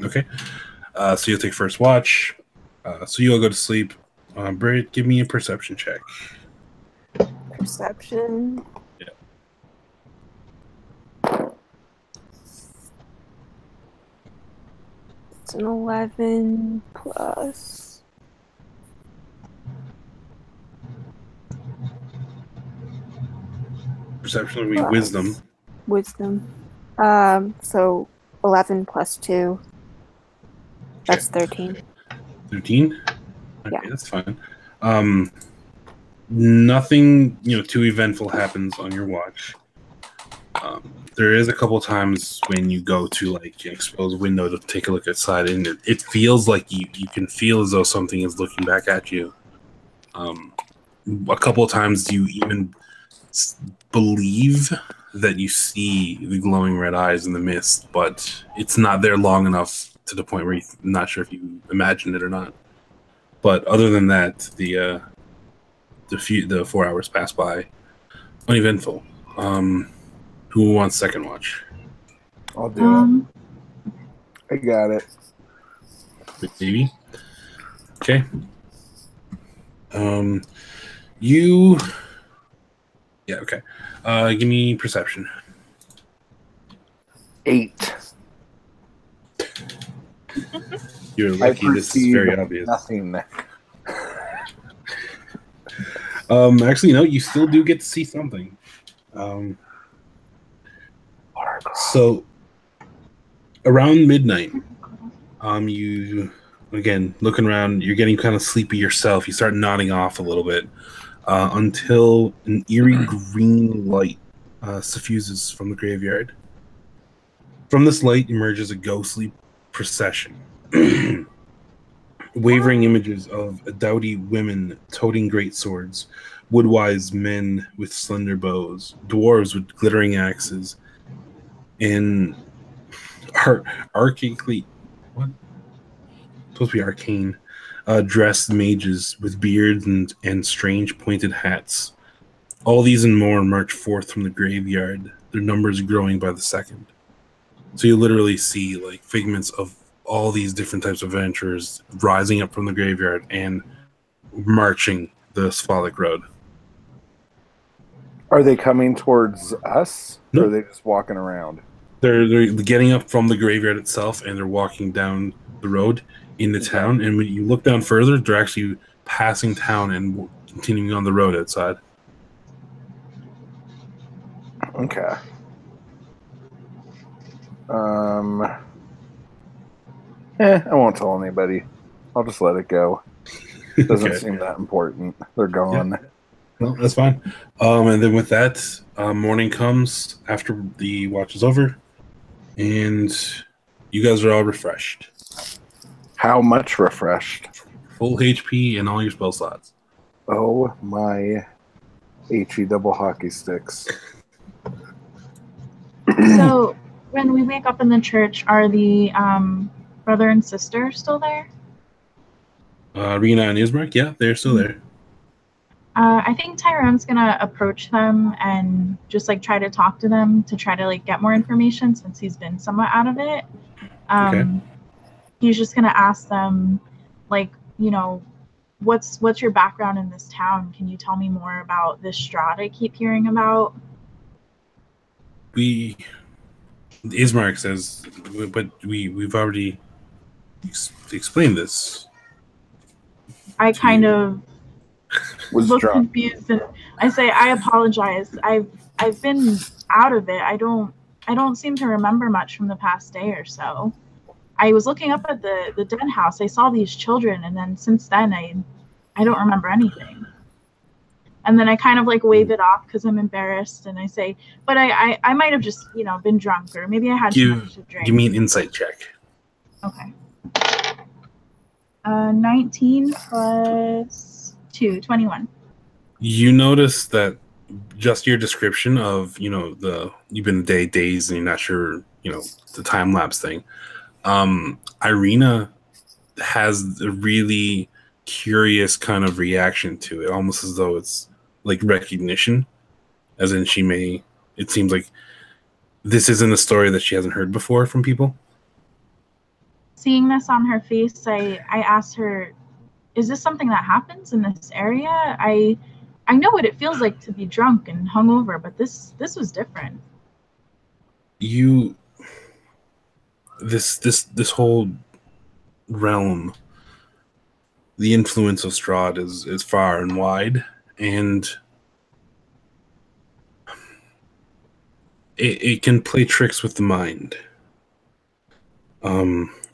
Okay. So you'll take first watch. So you'll go to sleep. Britt, give me a perception check. Perception. Yeah. It's an 11 plus. Perception would be wisdom. Wisdom. So 11 plus 2. That's 13. 13? Okay, Yeah. that's fine. Nothing, too eventful happens on your watch. There is a couple times when you go to expose window to take a look outside, and it feels like you can feel as though something is looking back at you. A couple of times you even believe that you see the glowing red eyes in the mist, but it's not there long enough to the point where you're not sure if you imagined it or not. But other than that, the 4 hours pass by uneventful. Who wants second watch? I'll do it. I got it. Maybe. Okay. You. Yeah. Okay. Give me perception. 8. You're I lucky. This is very obvious. nothing. Actually, no. You still do get to see something. So around midnight, you again looking around. You're getting kind of sleepy yourself. You start nodding off a little bit until an eerie green light suffuses from the graveyard. From this light emerges a ghostly procession. wavering images of dowdy women toting great swords, woodwise men with slender bows, dwarves with glittering axes, and archaically, what? Supposed to be arcane, dressed mages with beards and strange pointed hats. All these and more march forth from the graveyard, their numbers growing by the second. So you literally see like figments of all these different types of adventurers rising up from the graveyard and marching the Sphalic Road. Are they coming towards us? No. Or are they just walking around? They're getting up from the graveyard itself, and they're walking down the road into town. And when you look down further, they're actually passing town and continuing on the road outside. Okay. I won't tell anybody. I'll just let it go. Doesn't Okay. seem that important. They're gone. No, that's fine. And then with that, morning comes after the watch is over, and you guys are all refreshed. How much refreshed? Full HP and all your spell slots. Oh my HE double hockey sticks. So when we wake up in the church, are the brother and sister still there? Rena and Ismark, yeah, they're still there. I think Tyrone's gonna approach them and just like try to talk to them to try to like get more information since he's been somewhat out of it. Okay. He's just gonna ask them, like, you know, what's your background in this town? Can you tell me more about this Strahd I keep hearing about? Ismark says, but we've already explained this. I kind of Was look drunk. confused and I say, I apologize. I've been out of it. I don't seem to remember much from the past day or so. I was looking up at the dead house. I saw these children, and then since then I don't remember anything. And then I kind of like wave it off because I'm embarrassed, and I say, but I might have just, you know, been drunk, or maybe I had too much to drink. Give me an insight check. Okay. 19 plus 2, 21. You notice that just your description of, you know, you've been days and you're not sure, you know, the time lapse thing. Irina has a really curious kind of reaction to it, almost as though it's like recognition, as in it seems like this isn't a story that she hasn't heard before from people. Seeing this on her face, I asked her, is this something that happens in this area? I know what it feels like to be drunk and hungover, but this was different. This whole realm, the influence of Strahd is far and wide, and it can play tricks with the mind,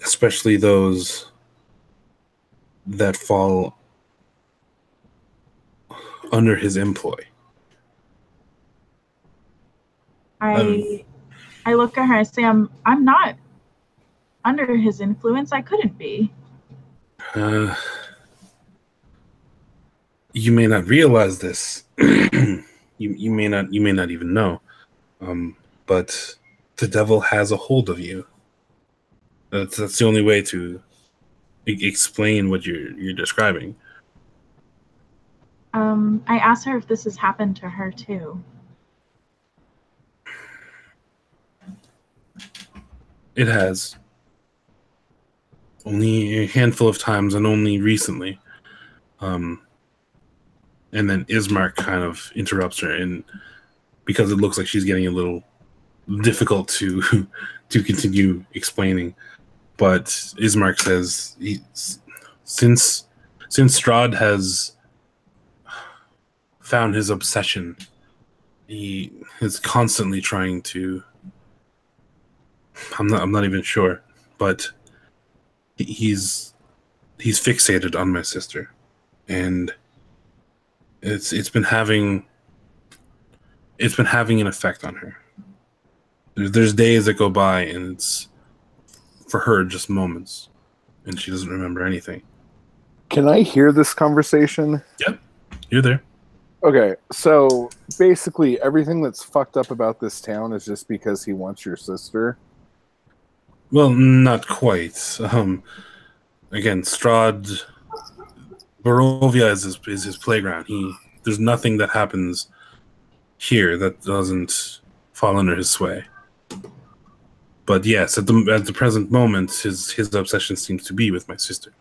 especially those that fall under his employ. I look at her, I say, I'm not under his influence. I couldn't be. You may not realize this. you may not even know. But the devil has a hold of you. That's the only way to explain what you're describing. I asked her if this has happened to her too. It has. Only a handful of times and only recently. And then Ismark kind of interrupts her, and because it looks like she's getting a little difficult to continue explaining. But Ismark says, since Strahd has found his obsession, he is constantly trying to. I'm not even sure, but he's fixated on my sister, and it's been having an effect on her. There's days that go by, and it's for her just moments, and she doesn't remember anything. Can I hear this conversation? Yep, you're there. Okay, so basically everything that's fucked up about this town is just because he wants your sister. Well, not quite. Again, Strahd, Barovia is his playground. There's nothing that happens here that doesn't fall under his sway. But yes, at the present moment, his obsession seems to be with my sister.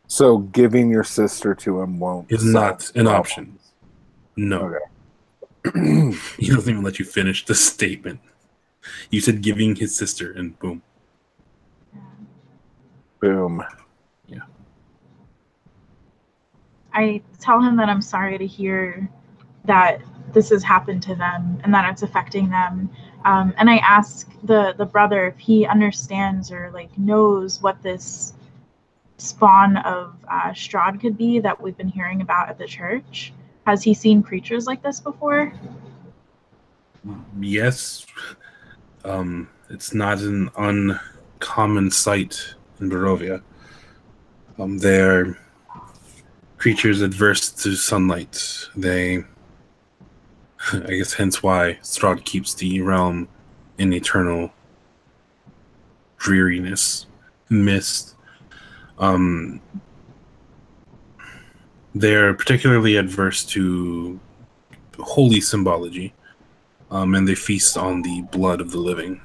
So giving your sister to him won't Is solve not an problems. option. No. Okay. He doesn't even let you finish the statement. You said giving his sister, and boom. Boom. Yeah. I tell him that I'm sorry to hear that this has happened to them and that it's affecting them. And I ask the brother if he understands or like knows what this spawn of Strahd could be that we've been hearing about at the church. Has he seen creatures like this before? Yes. It's not an uncommon sight in Barovia. They're creatures adverse to sunlight. I guess hence why Strahd keeps the realm in eternal dreariness, mist. They're particularly adverse to holy symbology, and they feast on the blood of the living.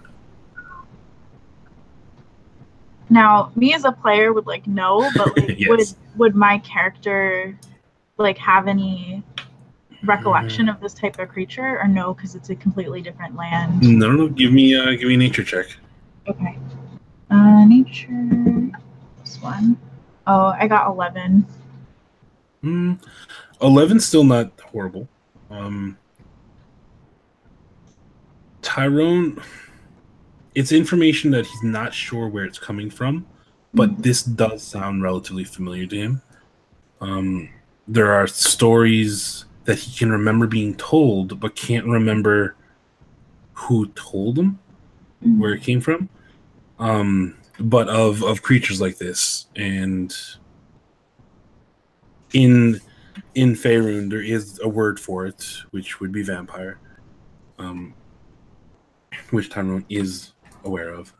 Now, me as a player would like know, but like Yes. would my character like have any recollection of this type of creature or no, because it's a completely different land? No. Give me a nature check. Okay. Nature. This one. Oh, I got 11. 11's still not horrible. Tyrone, it's information that he's not sure where it's coming from, but this does sound relatively familiar to him. There are stories that he can remember being told, but can't remember who told him, where it came from. But of creatures like this, and in Faerun there is a word for it, which would be vampire, which Tyrone is aware of.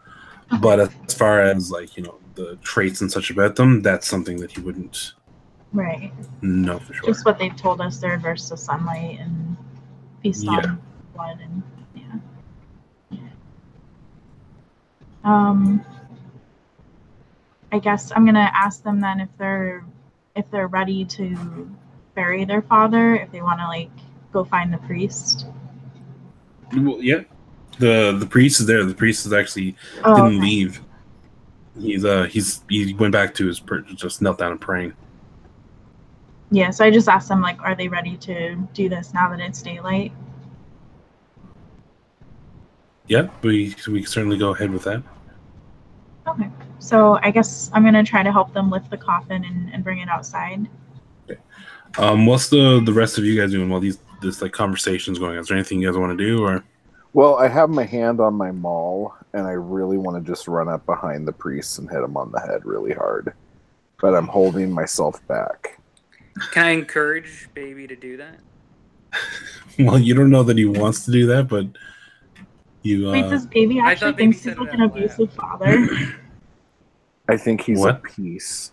But as far as like, the traits and such about them, that's something that he wouldn't Right. know for sure. Just what they've told us, they're averse to sunlight and feast Yeah. on blood and I guess I'm gonna ask them then if they're ready to bury their father, if they want to like go find the priest. Well, yeah, the priest is there. The priest is actually didn't leave. He went back to his just knelt down and praying. Yeah, so I just asked them like, are they ready to do this now that it's daylight? Yeah, we certainly go ahead with that. Okay, so I guess I'm gonna try to help them lift the coffin and bring it outside. Okay. What's the rest of you guys doing while this like conversation's going on? Is there anything you guys want to do, or? Well, I have my hand on my maul, and I really want to just run up behind the priest and hit him on the head really hard. But I'm holding myself back. Can I encourage baby to do that? Well, you don't know that he wants to do that, but you. Wait, does baby I actually thought baby think he's said like it an out loud. abusive father? I think he's What? a piece.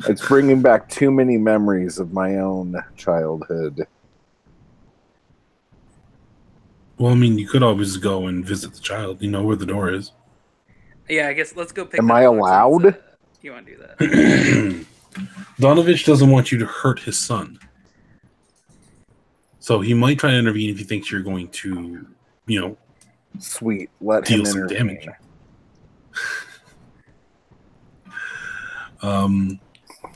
It's bringing back too many memories of my own childhood. Well, I mean, you could always go and visit the child. You know where the door is. Yeah, I guess let's go pick Am that I up since, allowed? you want to do that? Donovich doesn't want you to hurt his son. So he might try to intervene if he thinks you're going to, Sweet. Let deal him some intervene. damage.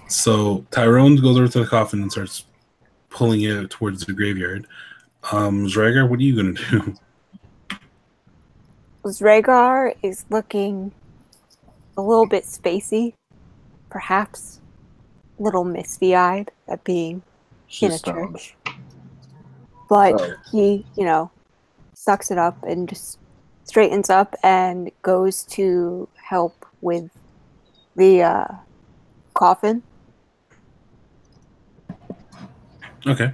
So Tyrone goes over to the coffin and starts pulling it towards the graveyard. Zragar, what are you going to do? Zragar is looking a little bit spacey, perhaps a little misty-eyed at being in a She's stoned. church. But Oh. he, sucks it up and just straightens up and goes to help with the coffin. Okay.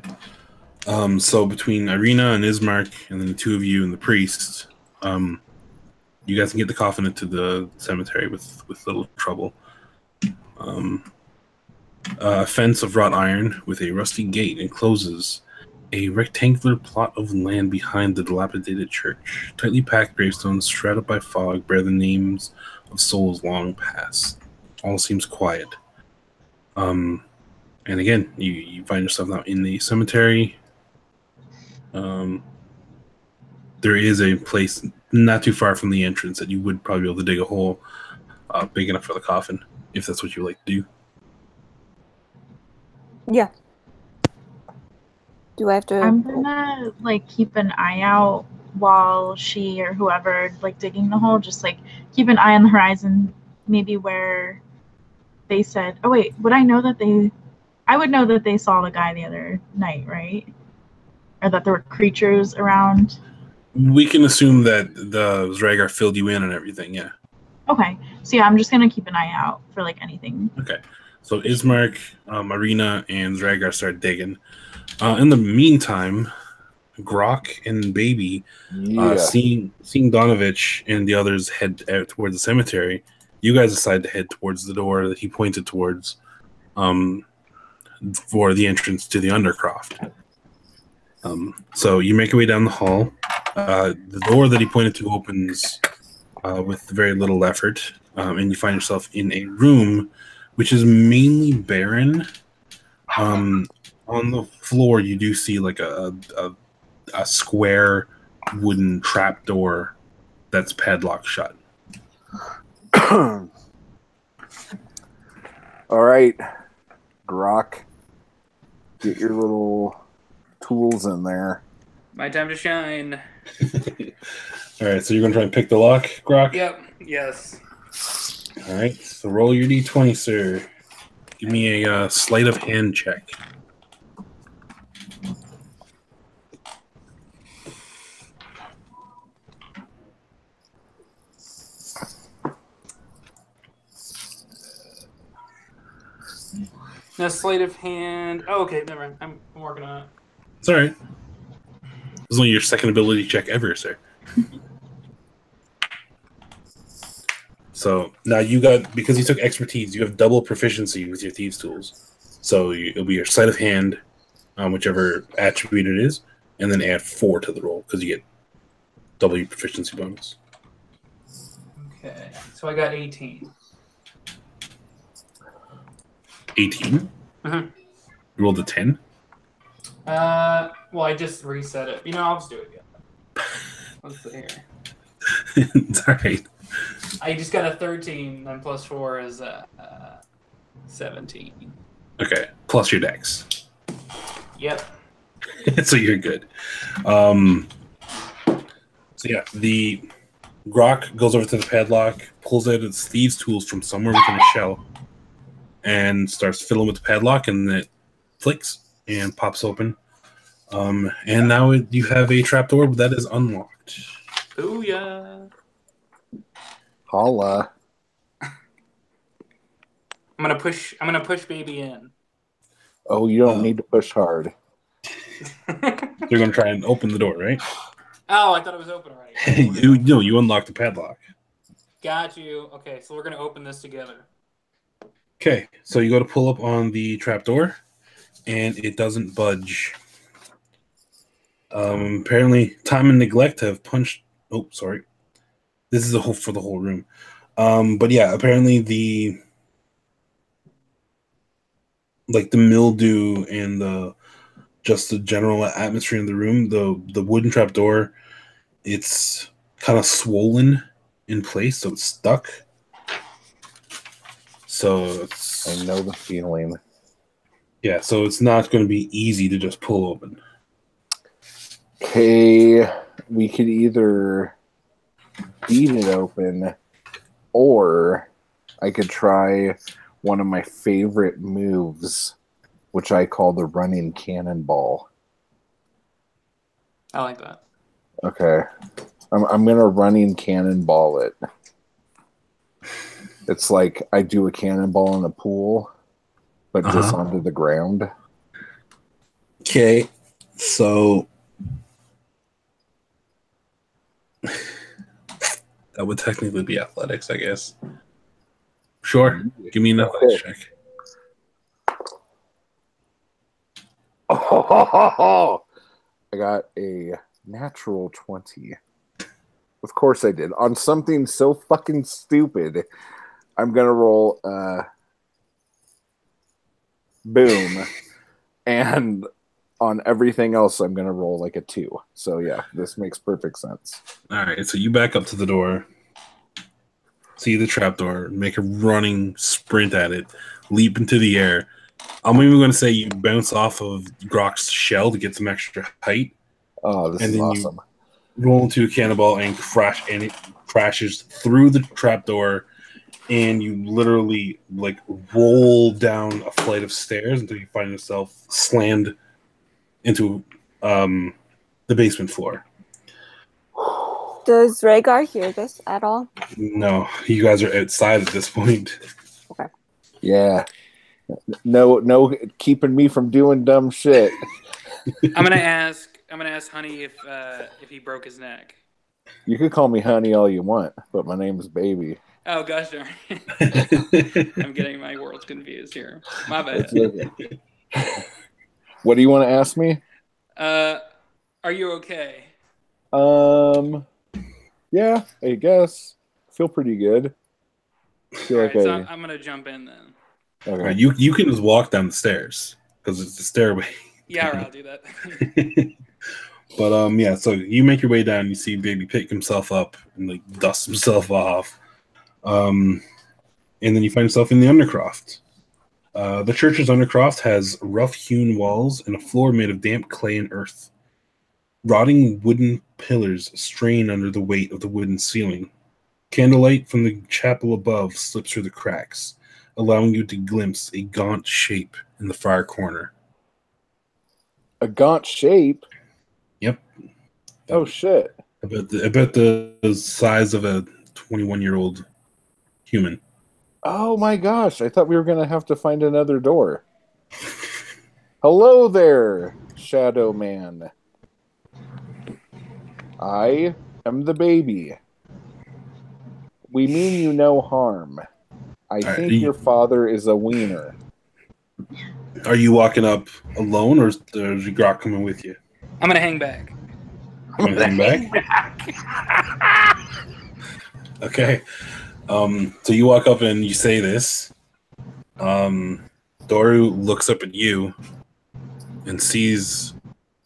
So between Irina and Ismark, and then the two of you and the priest, you guys can get the coffin into the cemetery with little trouble. A fence of wrought iron with a rusty gate encloses a rectangular plot of land behind the dilapidated church. Tightly packed gravestones shrouded by fog bear the names of souls long past. All seems quiet. And again, you find yourself now in the cemetery. There is a place not too far from the entrance that you would probably be able to dig a hole big enough for the coffin, if that's what you like to do. Yeah. Do I have to? I'm gonna like keep an eye out while she or whoever like digging the hole. Just like keep an eye on the horizon, maybe where they said. Oh wait, would I know that they? I would know that they saw the guy the other night, right? Or that there were creatures around. We can assume that the Zragar filled you in on everything, yeah. Okay, so yeah, I'm just gonna keep an eye out for like anything. Okay. So Ismark, Marina, and Zragar start digging. In the meantime, Grok and Baby, seeing Donovich and the others head out towards the cemetery, you guys decide to head towards the door that he pointed towards for the entrance to the Undercroft. So you make your way down the hall. The door that he pointed to opens with very little effort, and you find yourself in a room which is mainly barren. On the floor, you do see like a square wooden trapdoor that's padlocked shut. All right, Grok, get your little tools in there. My time to shine. All right, so you're gonna try and pick the lock, Grok? Yep. Yes. All right, so roll your d20, sir. Give me a sleight of hand check. No sleight of hand. Oh, okay, never mind. I'm working on it. It's all right. This is only your second ability check ever, sir. So now you got, because you took expertise, you have double proficiency with your thieves' tools. So it'll be your sleight of hand, whichever attribute it is, and then add 4 to the roll because you get double your proficiency bonus. Okay, so I got 18. 18? Uh-huh. You rolled a 10? Well, I just reset it. You know, I'll just do it again. Let's see here. It's all right. I just got a 13, and plus 4 is 17. Okay, plus your dex. Yep. So you're good. So yeah, the Grok goes over to the padlock, pulls out its thieves' tools from somewhere within a shell, and starts fiddling with the padlock, and it flicks and pops open. And now you have a trapdoor that is unlocked. Booyah. Holla. I'm gonna push Baby in. Oh, you don't need to push hard. You're going to try and open the door, right? Oh, I thought it was open already. you unlocked the padlock. Got you. Okay, so we're gonna open this together. Okay, so you go to pull up on the trapdoor, and it doesn't budge. Apparently, time and neglect have punched. Oh, sorry. This is for the whole room. But yeah, apparently the mildew and the general atmosphere in the room, the wooden trapdoor, it's kind of swollen in place, so it's stuck. So I know the feeling. Yeah, so it's not going to be easy to just pull open. Okay, we could either beat it open, or I could try one of my favorite moves, which I call the running cannonball. I like that. Okay, I'm gonna running cannonball it. It's like I do a cannonball in a pool, but just onto the ground. Okay, so that would technically be athletics, I guess. Sure, give me an athletics check. Oh, I got a natural 20. Of course I did. On something so fucking stupid, I'm going to roll boom. And on everything else, I'm going to roll like a 2. So yeah, this makes perfect sense. All right, so you back up to the door, see the trapdoor, make a running sprint at it, leap into the air. I'm even going to say you bounce off of Grok's shell to get some extra height. Oh, this is awesome. You roll into a cannonball and crash, and it crashes through the trapdoor, and you literally like roll down a flight of stairs until you find yourself slammed into the basement floor. Does Rhaegar hear this at all? No, you guys are outside at this point. Okay. Yeah. No keeping me from doing dumb shit. I'm gonna ask Honey if he broke his neck. You could call me Honey all you want, but my name is Baby. Oh gosh darn it. I'm getting my worlds confused here. My bad. What do you want to ask me? Are you okay? Yeah, I guess. Feel pretty good. So I'm gonna jump in then. Okay. Right, you can just walk down the stairs because it's the stairway. Yeah, I'll do that. But yeah, so you make your way down. You see Baby pick himself up and like dust himself off, and then you find yourself in the Undercroft. The church's Undercroft has rough-hewn walls and a floor made of damp clay and earth. Rotting wooden pillars strain under the weight of the wooden ceiling. Candlelight from the chapel above slips through the cracks, allowing you to glimpse a gaunt shape in the far corner. A gaunt shape? Yep. Oh, shit. About the size of a 21-year-old human. Oh, my gosh. I thought we were going to have to find another door. Hello there, Shadow Man. I am the Baby. We mean you no harm. I think your father is a wiener. Are you walking up alone, or is Grok coming with you? I'm gonna hang back. You wanna hang back? Okay. So you walk up and you say this. Doru looks up at you and sees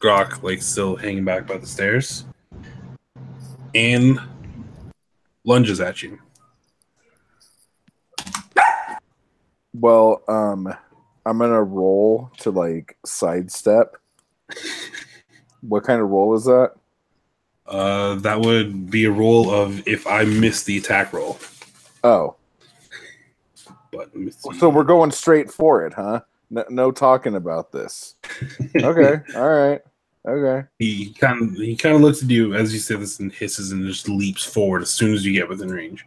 Grok like still hanging back by the stairs, and lunges at you. Well, I'm gonna roll to like sidestep. What kind of roll is that? That would be a roll of if I miss the attack roll. Oh. But let me see. So we're going straight for it, huh? No talking about this. Okay. All right. Okay. He kind of looks at you as you say this and hisses and just leaps forward as soon as you get within range.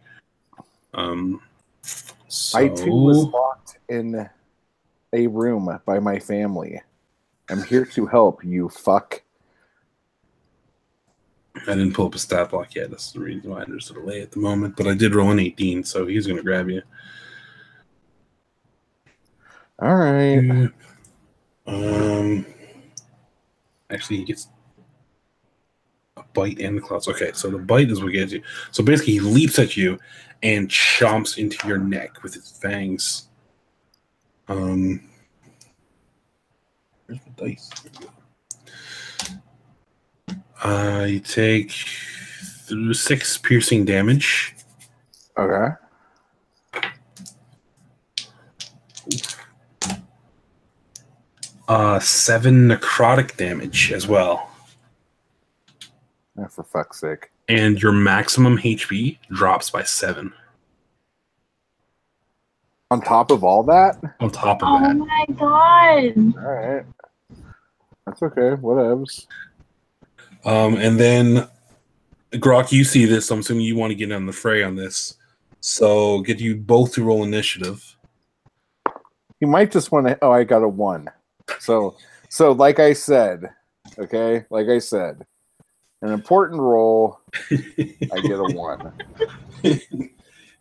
So... I too was locked in a room by my family. I'm here to help, you fuck. I didn't pull up a stat block yet. That's the reason why there's a delay at the moment. But I did roll an 18, so he's going to grab you. All right. Actually, he gets a bite and the claws. Okay, so the bite is what gets you. So basically, he leaps at you and chomps into your neck with his fangs. Where's the dice? I take 6 piercing damage. Okay. Seven necrotic damage as well. Oh, for fuck's sake. And your maximum HP drops by 7. On top of all that? On top of Oh that. my god. All right. That's okay. Whatevs. And then, Grok, you see this. I'm assuming you want to get in the fray on this. So get you both to roll initiative. You might just want to. Oh, I got a 1. So like I said, okay, like I said, an important roll. I get a 1.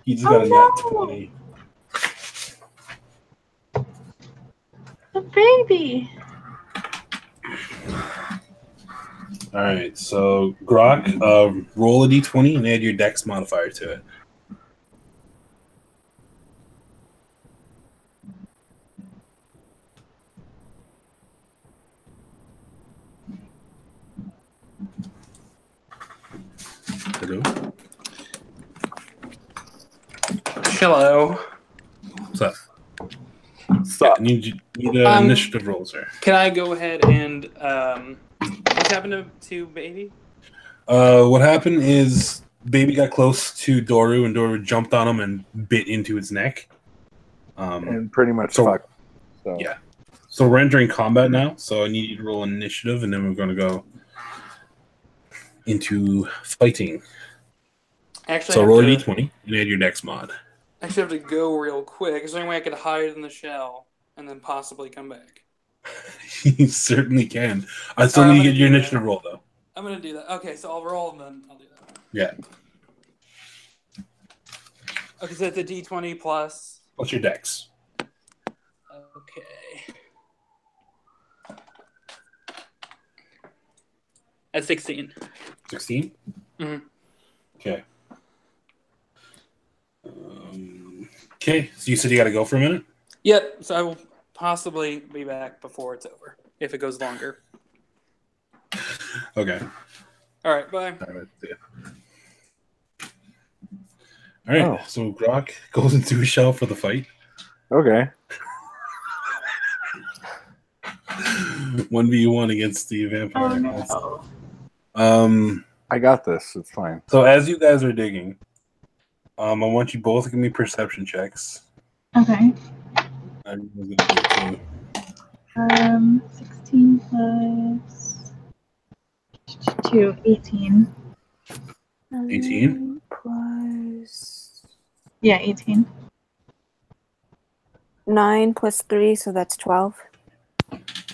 You just got a nat 20. The baby. All right, so Grok, roll a d20 and add your dex modifier to it. Hello. Hello. What's up? So, Need initiative roll, sir. Can I go ahead and what's happened to baby? What happened is baby got close to Doru, and Doru jumped on him and bit into its neck. and pretty much So- fucked. So Yeah. So we're entering combat now. So I need you to roll initiative, and then we're going to go into fighting. Actually, So I roll a have to, d20 and add your dex mod. actually have to go real quick. Is there any way I could hide in the shell and then possibly come back? You certainly can. I still Alright, need I'm to get your gonna do initiative roll, though. I'm gonna do that. Okay, so I'll roll and then I'll do that. Yeah. Okay, so it's a D20 plus. What's your dex? Okay. At 16. 16? Mhm. Okay. Okay, so you said you got to go for a minute? Yep, so I will possibly be back before it's over, if it goes longer. Okay. All right, bye. All right. Yeah. All right. Oh. So Grok goes into a shell for the fight. okay. 1v1 against the vampire. Oh no. I got this. It's fine. So as you guys are digging, I want you both to give me perception checks. Okay. I'm gonna do it too. 16 plus 2, 18. 18? Plus Yeah, 18. 9 plus 3, so that's 12.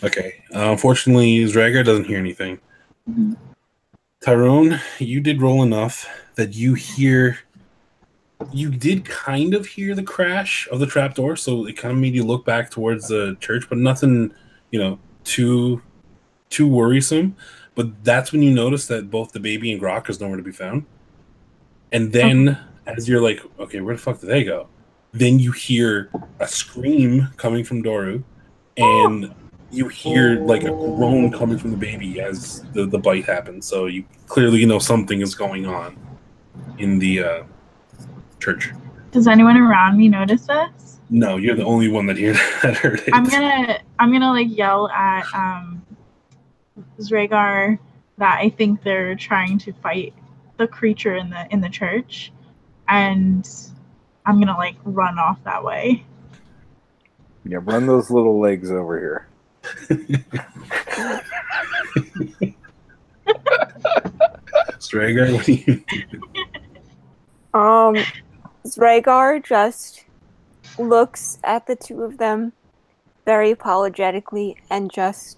Okay. Unfortunately, Zragar doesn't hear anything. Mhm. Tyrone, you did roll enough that you did kind of hear the crash of the trapdoor, so it kind of made you look back towards the church, but nothing, too worrisome. But that's when you notice that both the baby and Grok is nowhere to be found. And then, as you're like, okay, where the fuck did they go? Then you hear a scream coming from Doru, and you hear like a groan coming from the baby as the bite happens. So you clearly know something is going on in the church. Does anyone around me notice this? No, you're the only one that heard it. I'm gonna like yell at Zragar that I think they're trying to fight the creature in the church, and I'm gonna like run off that way. Yeah, run those little legs over here. Stragar, what do you Zragar just looks at the two of them very apologetically and just,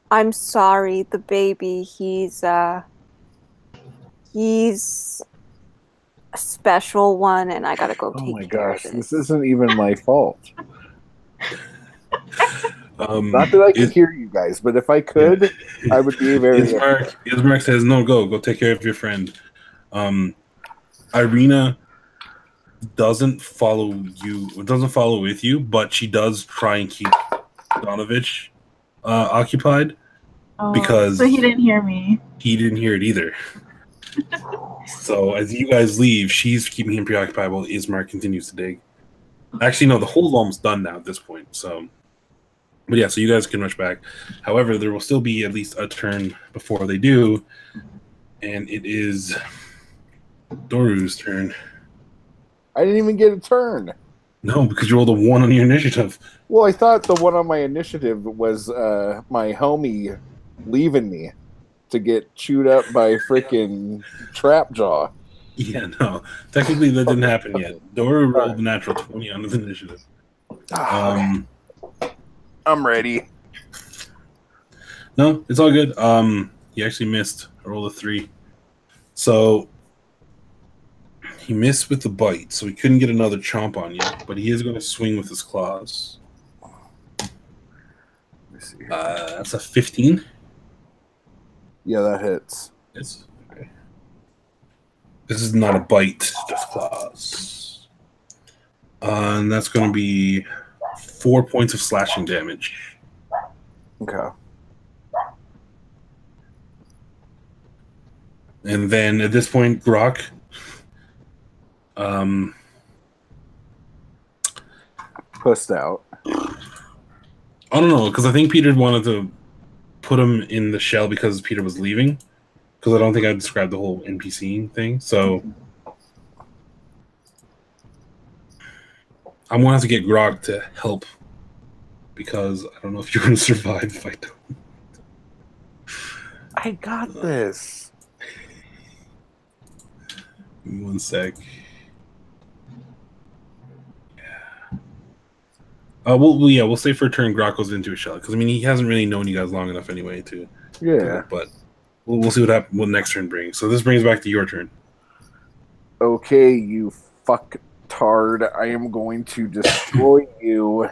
I'm sorry, the baby, he's a special one and I gotta go Oh take my care gosh, of this this. isn't even my fault. Not that I can hear you guys, but if I could, I would be very. Ismark says, no, go take care of your friend. Irina doesn't follow with you, but she does try and keep Donovich occupied. Oh, Because- so he didn't hear me. He didn't hear it either. So as you guys leave, she's keeping him preoccupied while Ismark continues to dig. Actually, no, the hole's almost done now at this point. So, but yeah, so you guys can rush back. However, there will still be at least a turn before they do, and it is Doru's turn. I didn't even get a turn. No, because you rolled a 1 on your initiative. Well, I thought the one on my initiative was my homie leaving me to get chewed up by freaking Trapjaw. Yeah, no. Technically, that didn't happen yet. Dora rolled a natural 20 on his initiative. Okay. I'm ready. No, it's all good. He actually missed. I rolled a 3. So he missed with the bite, so he couldn't get another chomp on you, but he is going to swing with his claws. Let me see here. That's a 15. Yeah, that hits. Yes. Okay. This is not a bite, just claws. And that's going to be 4 points of slashing damage. Okay. And then at this point, Grok, Pussed out. I don't know, because I think Peter wanted to put him in the shell because Peter was leaving. Because I don't think I described the whole NPC thing. So I'm going to have to get Grog to help. Because I don't know if you're going to survive if I don't. I got this. Give me 1 sec. We'll say for a turn Grok goes into a shell. Because, I mean, he hasn't really known you guys long enough anyway to... Yeah. But we'll see what next turn brings. So this brings back to your turn. Okay, you fucktard. I am going to destroy you.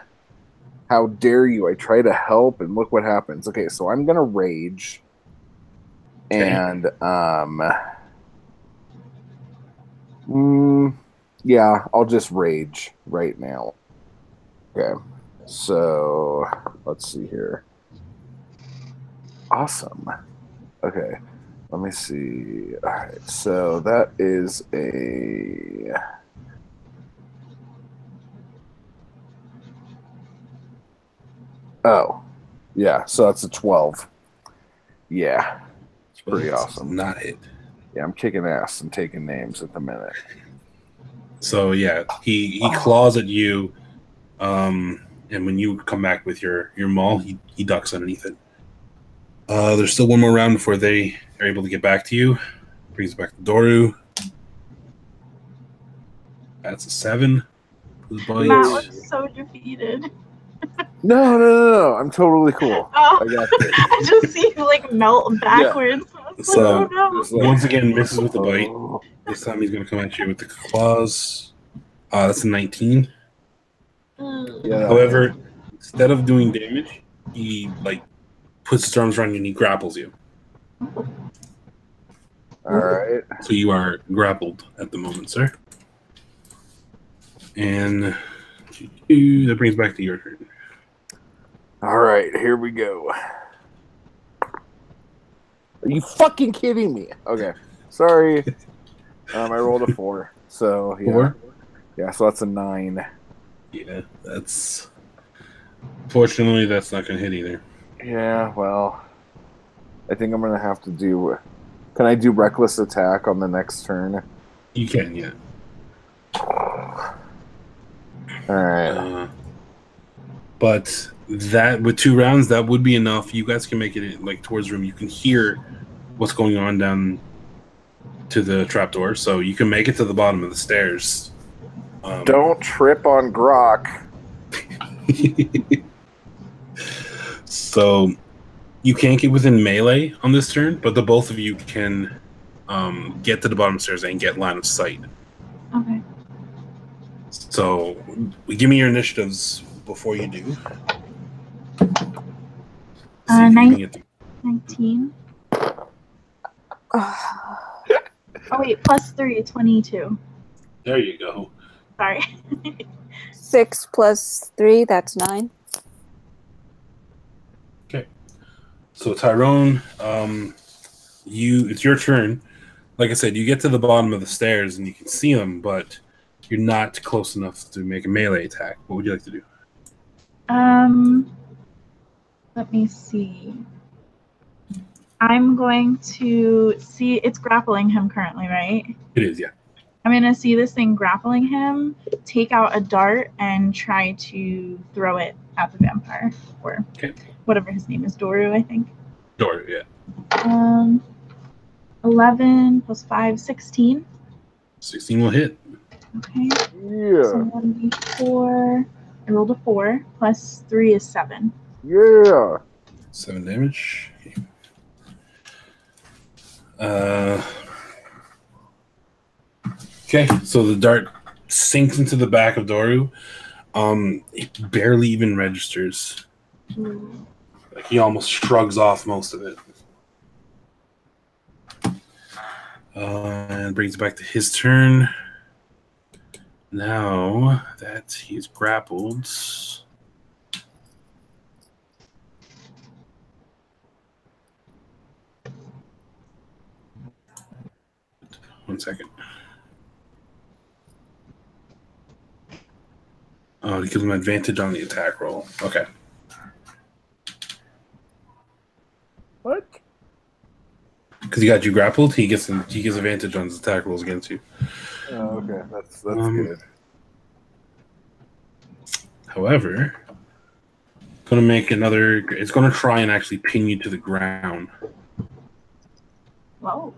How dare you? I try to help, and look what happens. Okay, so I'm going to rage. Okay. And, yeah, I'll just rage right now. Okay, so let's see here. Awesome. Okay, let me see. All right, so that is a... Oh, yeah, so that's a 12. Yeah, it's pretty awesome. Not hit. Yeah, I'm kicking ass and taking names at the minute. So yeah, he claws at you, and when you come back with your maul, he ducks underneath it. There's still one more round before they are able to get back to you. Brings it back to Doru. That's a 7. Matt looks so defeated. No. I'm totally cool. Oh, I got this. I just see you like melt backwards. So- Like, oh, Just like- Once again, misses with the bite. Oh. This time he's going to come at you with the claws. That's a 19. no. Yeah. However, instead of doing damage, he puts his arms around you and he grapples you. All right. So you are grappled at the moment, sir. And that brings back to your turn. All right, here we go. Are you fucking kidding me? Okay, sorry. I rolled a 4. So yeah. 4? Yeah, so that's a 9. Yeah, that's... Fortunately, that's not going to hit either. Yeah, well, I think I'm gonna have to do. Can I do reckless attack on the next turn? You can, yeah. All right. But that, with 2 rounds, that would be enough. You guys can make it towards the room. You can hear what's going on down to the trapdoor, so you can make it to the bottom of the stairs. Don't trip on Grok. So you can't get within melee on this turn, but the both of you can get to the bottom stairs and get line of sight. Okay. So give me your initiatives before you do. See if you can get them. 19. Oh wait, plus 3, 22. There you go. Sorry. 6 plus 3, that's 9. So Tyrone, it's your turn. Like I said, you get to the bottom of the stairs and you can see them, but you're not close enough to make a melee attack. What would you like to do? Let me see. I'm going to see, it's grappling him currently, right? It is, yeah. I'm going to see this thing grappling him, take out a dart, and try to throw it at the vampire. Or whatever his name is, Doru, I think. Doru, yeah. 11 plus 5, 16. 16 will hit. Okay. Yeah. So 1d4. I rolled a 4 plus 3 is 7. Yeah. 7 damage. Okay, so the dart sinks into the back of Doru. It barely even registers. Like he almost shrugs off most of it. And brings it back to his turn. Now that he's grappled. One second. Oh, it gives him advantage on the attack roll. Okay. What? Because he got you grappled, he gets advantage on his attack rolls against you. Oh, okay. That's good. However, gonna make another. It's gonna try and actually pin you to the ground. Whoa.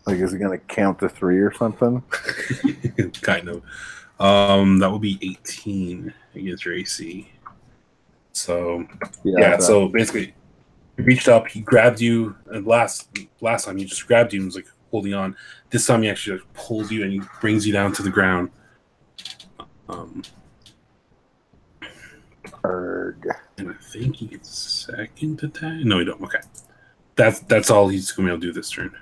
Like, is he gonna count to 3 or something? Kind of. That would be 18 against your AC. So yeah. So basically, he reached up, he grabbed you, and last time he just grabbed you and was like holding on. This time he actually like, pulls you and he brings you down to the ground. And I think he gets second attack. No, he don't. Okay, that's all he's gonna be able to do this turn.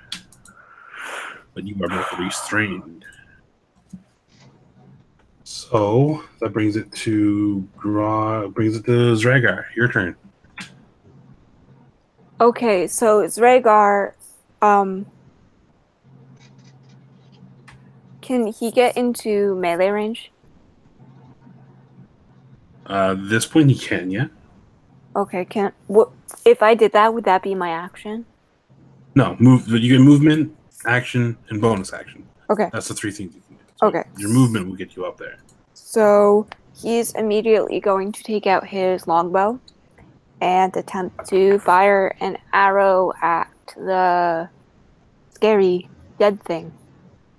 But you are both restrained. So that brings it to Zragar. Your turn. Okay, so Zragar, can he get into melee range? This point he can, yeah. Okay, what if I did that? Would that be my action? No, move. You get movement, action, and bonus action. Okay. That's the 3 things you can do. So Okay. Your movement will get you up there. So he's immediately going to take out his longbow and attempt to fire an arrow at the scary dead thing.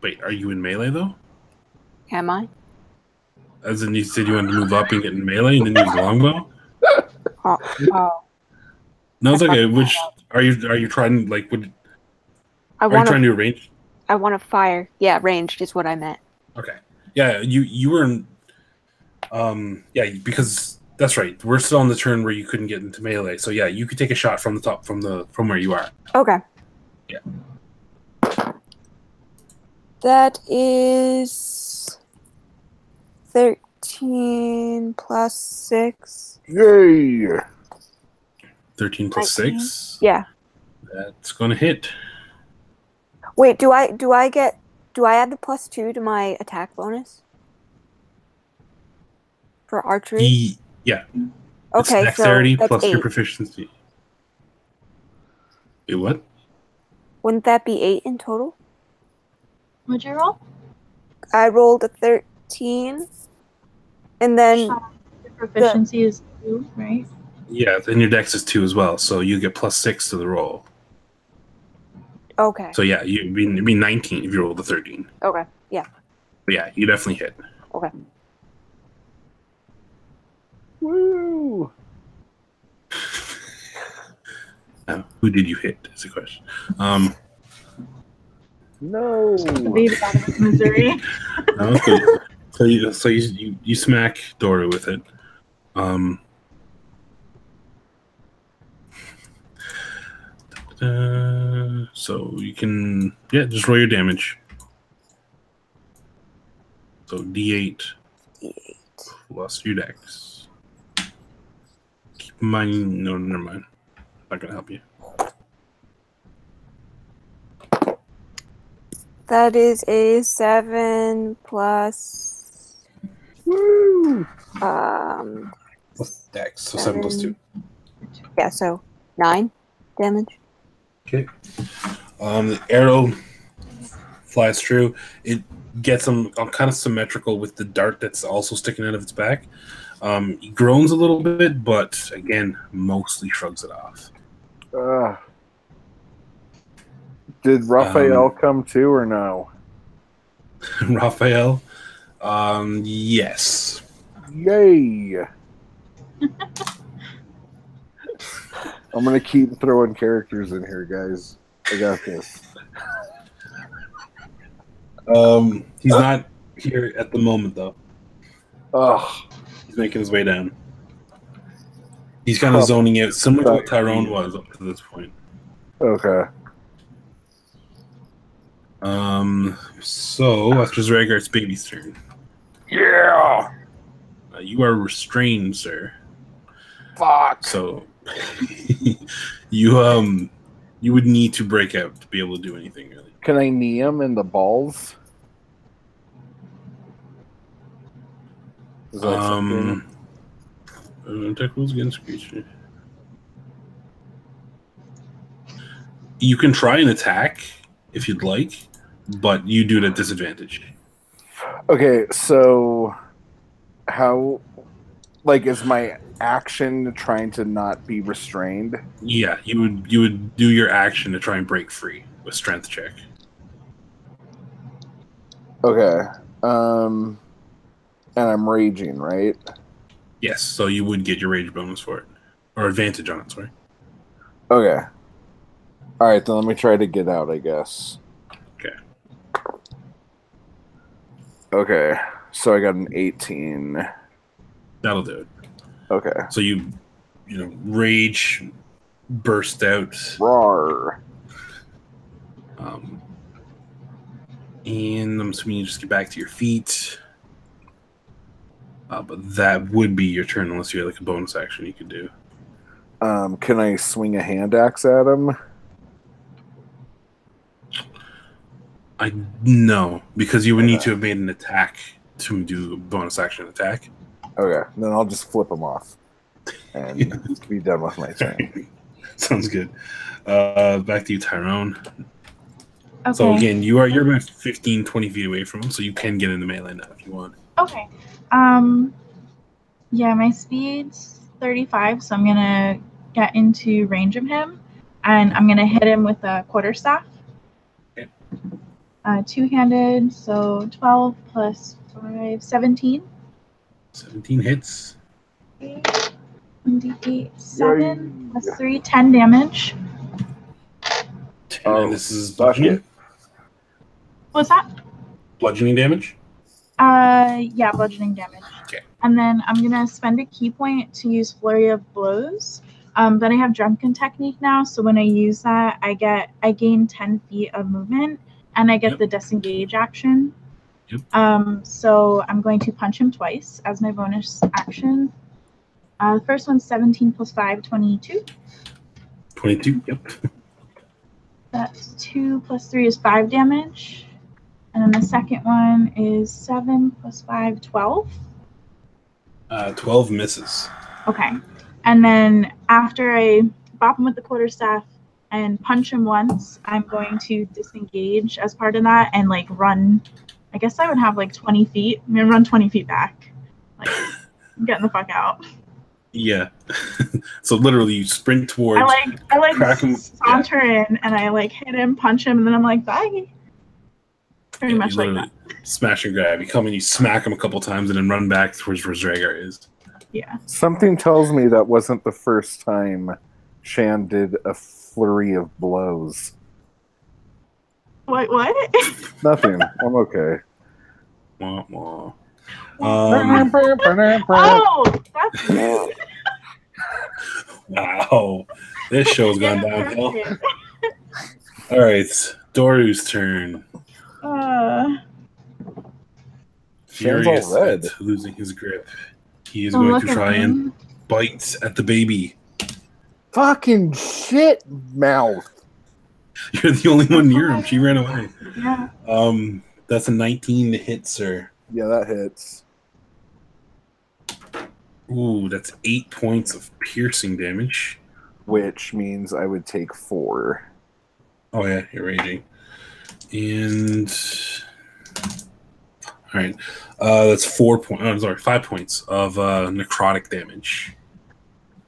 Wait, are you in melee though? Am I? As in, you said you wanted to move up and get in melee, and then use longbow. Oh. No, it's okay. Which are you trying? Like, are you trying to arrange? I want to fire. Yeah, ranged is what I meant. Okay. Yeah, you were in. Yeah, because that's right. We're still on the turn where you couldn't get into melee. So yeah, you could take a shot from the top, from where you are. Okay. Yeah. That is 13 plus 6. Yay! 13 plus 6. Yeah. That's gonna hit. Wait, do I add the +2 to my attack bonus? For archery? Yeah. Okay, it's dexterity so that's plus 8. your proficiency. Wait, what? Wouldn't that be 8 in total? What'd you roll? I rolled a 13. And then Your proficiency is 2, right? Yeah, then your dex is 2 as well, so you get +6 to the roll. okay. So yeah, it'd be 19 if you roll the 13. Okay. Yeah. But yeah, you definitely hit. Okay. Woo! Who did you hit? Is the question. No. The baby out of Missouri. No, so you smack Dora with it. So you can just roll your damage. So D8 plus your dex. Keep in mind, no, never mind. Not gonna help you. That is a 7 plus Woo! Plus dex, so 7 plus 2. Yeah, so 9 damage. Okay. The arrow flies through. It gets him kind of symmetrical with the dart that's also sticking out of its back. He groans a little bit, but again, mostly shrugs it off. Did Raphael come too or no? Raphael. Yes. Yay! I'm gonna keep throwing characters in here, guys. I got this. He's not here at the moment though. Ugh. He's making his way down. He's kind of zoning out, similar to what Tyrone was up to this point. Okay. So after Zragar, it's Baby's turn. Yeah. You are restrained, sir. Fuck. So you would need to break out to be able to do anything really. Can I knee him in the balls? Is that something? Attack rules against creature. You can try an attack if you'd like, but you do it at disadvantage. Okay, so how, like, is my action trying to not be restrained? Yeah, you would do your action to try and break free with strength check. Okay. And I'm raging, right? Yes, so you would get your rage bonus for it, or advantage on it. Sorry. Okay. All right, then let me try to get out, I guess. Okay. Okay, so I got an 18. That'll do it. Okay. So you rage burst out. Roar. And I'm assuming you just get back to your feet. But that would be your turn unless you had like a bonus action you could do. Can I swing a hand axe at him? No, because you would need to have made an attack to do a bonus action attack. Okay, then I'll just flip him off and be done with my turn. Sounds good. Back to you, Tyrone. Okay. So again, you're about 15, 20 feet away from him, so you can get in the melee now if you want. Okay. Yeah, my speed's 35, so I'm gonna get into range of him, and I'm gonna hit him with a quarterstaff. Okay. Two-handed, so 12 plus 5, 17. 17 hits. 1d8, 7 plus 3, 10 damage. 10, Oh, this is fuck bludgeoning. it. What's that? Bludgeoning damage. Yeah, bludgeoning damage. Okay. And then I'm gonna spend a key point to use Flurry of Blows. Then I have Drunken Technique now, so when I use that, I gain 10 feet of movement, and I get the disengage action. Yep. So I'm going to punch him twice as my bonus action. The first one's 17 plus 5, 22. 22. Yep. That's 2 plus 3 is 5 damage. And then the second one is 7 plus 5, 12. 12 misses. Okay. And then after I bop him with the quarterstaff and punch him once, I'm going to disengage as part of that and like run. I guess I would have like 20 feet. I'm gonna run 20 feet back. Like, I'm getting the fuck out. Yeah. So literally you sprint towards. I like crack him. saunter in and I like hit him, punch him, and then I'm like, bye. Pretty much you like literally that. smash and grab. You come and you smack him a couple times and then run back towards where Zragar is. Yeah. Something tells me that wasn't the first time Shan did a flurry of blows. What? Nothing. I'm okay. Wah, wah. Oh, that's weird. Wow. This show's gone downhill. All right. Doru's turn. Furious all red. at losing his grip. He is Oh, going look to at try him. and bite at the baby. Fucking shit mouth. You're the only one near him. She ran away. Yeah. That's a 19 to hit, sir. Yeah, that hits. Ooh, that's 8 points of piercing damage. Which means I would take 4. Oh yeah, you're raging. And all right, that's 4 points. Oh, I'm sorry, 5 points of necrotic damage.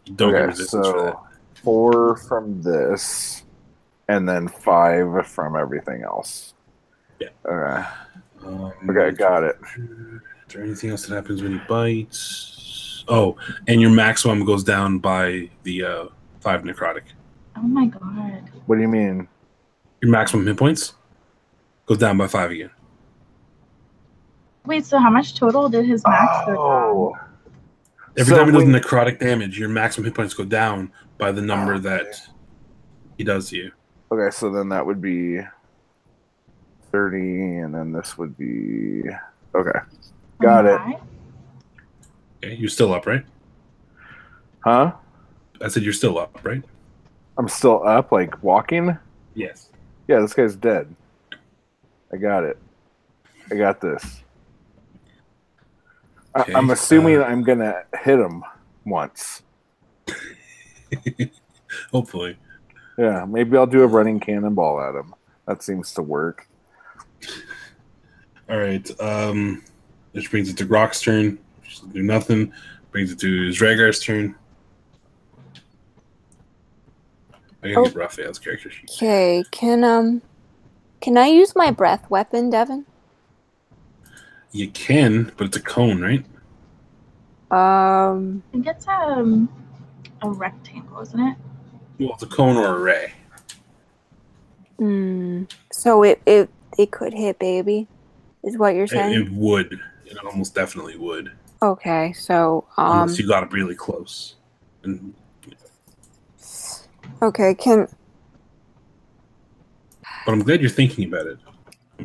You don't get Okay, resistance for that. so 4 from this, and then 5 from everything else. Yeah. Okay. Okay, got it. Is there anything else that happens when he bites? Oh, and your maximum goes down by the 5 necrotic. Oh my god. What do you mean? Your maximum hit points goes down by 5 again. Wait, so how much total did his max go Oh. Every So time he does when- necrotic damage, your maximum hit points go down by the number that he does to you. Okay, so then that would be 30, and then this would be... Okay, down? got it. Okay. Okay, you're still up, right? Huh? I said you're still up, right? I'm still up, like, walking? Yes. Yeah, this guy's dead. I got it. I got this. Okay, I'm assuming I'm going to hit him once. Hopefully. Yeah, maybe I'll do a running cannonball at him. That seems to work. All right. Which brings it to Grok's turn. Which will do nothing. Brings it to Zragar's turn. I gotta get Raphael's character sheet. Okay, can I use my breath weapon, Devin? You can, but it's a cone, right? I think it's a rectangle, isn't it? Well, it's a cone or a ray. So it could hit baby, is what you're saying? It would. It almost definitely would. Okay, so Unless you got it really close. And okay, but I'm glad you're thinking about it.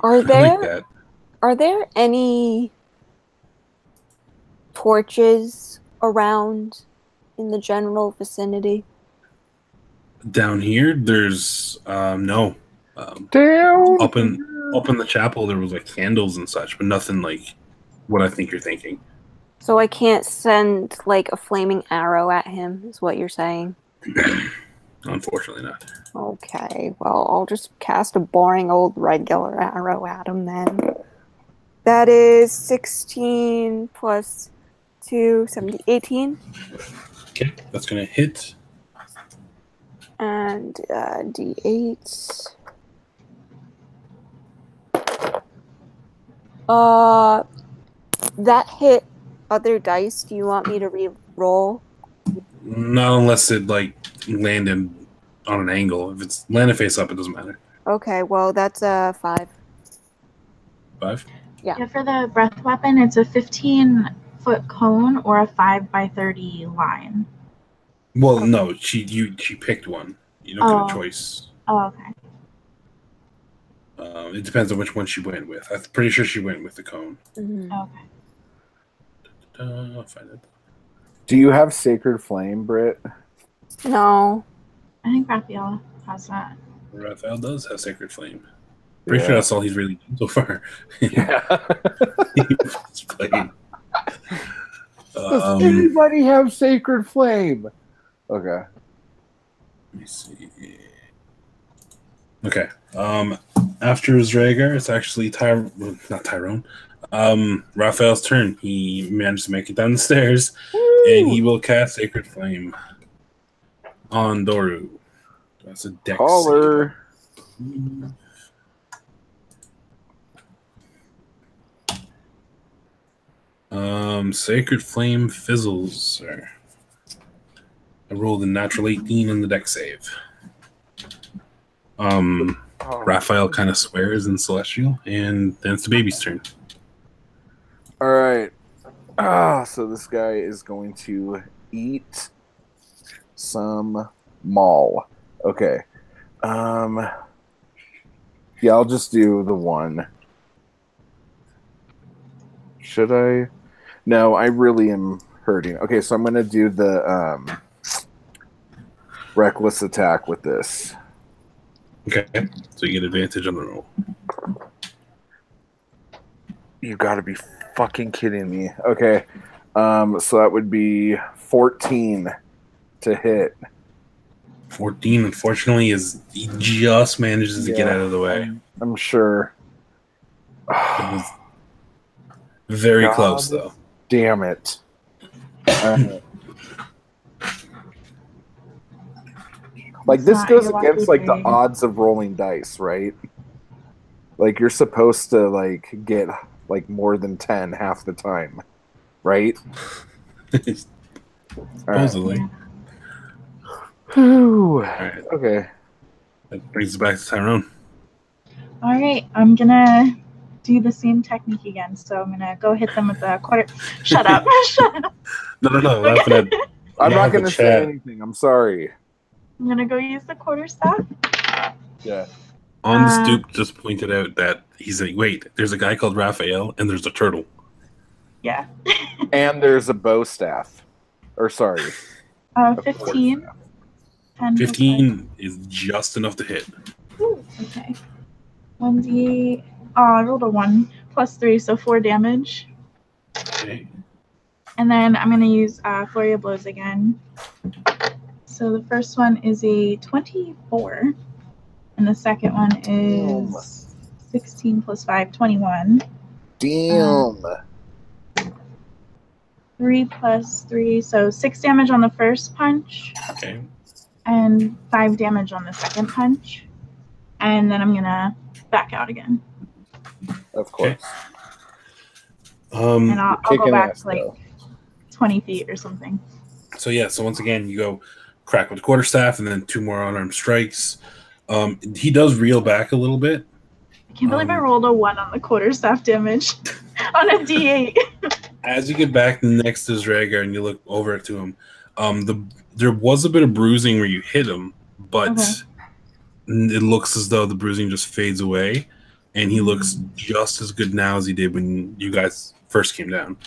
are I like there that. are there any torches around in the general vicinity? Down here, there's no. Damn! Up in the chapel, there was like candles and such, but nothing like what I think you're thinking. So I can't send like a flaming arrow at him, is what you're saying? Unfortunately, not. Okay, well, I'll just cast a boring old regular arrow at him then. That is 16 plus 2, 17, 18. Okay, that's gonna hit. And D8. That hit other dice. Do you want me to re-roll? Not unless it like landed on an angle. If it's landed face up, it doesn't matter. Okay, well, that's a 5. 5. Yeah, for the breath weapon, it's a 15-foot cone or a 5 by 30 line. Well, no, she picked one. You don't get a Oh. choice. Oh, okay. It depends on which one she went with. I'm pretty sure she went with the cone. Mhm. Okay. I'll find it. Do you have Sacred Flame, Britt? No. I think Raphael has that. Raphael does have Sacred Flame. Pretty Yeah. sure that's all he's really done so far. Yeah. He's played. Does anybody have Sacred Flame? Okay. Let me see. Okay. After Zragar, it's actually not Tyrone. Raphael's turn. He managed to make it down the stairs, and he will cast Sacred Flame on Doru. That's a dex Caller. save. Sacred Flame fizzles, sir. I rolled a natural 18 on the dex save. Raphael kind of swears in Celestial, and then it's the baby's turn. All right. So this guy is going to eat some maul. Okay. Yeah, I'll just do the one. Should I? No, I really am hurting. Okay, so I'm going to do the reckless attack with this. Okay, so you get advantage on the roll. You got to be fucking kidding me. Okay. So that would be 14 to hit. 14, unfortunately, he just manages to get Yeah. out of the way. I'm sure. It was very God. close, though. Damn it. Like, It's this not goes your against, lucky like, the day. odds of rolling dice, right? Like you're supposed to like get like more than 10 half the time, right? Supposedly. Yeah. Whew. Alright. Okay. That brings us back to Tyrone. All right, I'm gonna do the same technique again. So I'm gonna go hit them with the quarter. Shut up! Shut up! No. Laughing at I'm not have the going to say chat. anything. I'm sorry. I'm gonna go use the quarterstaff. Yeah. On the stoop just pointed out that he's like, wait, there's a guy called Raphael and there's a turtle. Yeah. And there's a bow staff. Or sorry. 15. 10 15 is just enough to hit. Ooh, okay. 1d. Oh, I rolled a 1 plus 3, so 4 damage. Okay. And then I'm gonna use Flurry of Blows again. So the first one is a 24, and the second one is 16 plus 5, 21. Damn. 3 plus 3, so 6 damage on the first punch, Okay. and 5 damage on the second punch. And then I'm gonna back out again. Of course. And I'll go Kicking back ass, like though. 20 feet or something. So yeah, so once again you go crack with the quarterstaff and then 2 more unarmed strikes. He does reel back a little bit. I can't believe I rolled a 1 on the quarterstaff damage on a d8. As you get back next to Zragar and you look over to him, there was a bit of bruising where you hit him, but it looks as though the bruising just fades away, and he looks just as good now as he did when you guys first came down.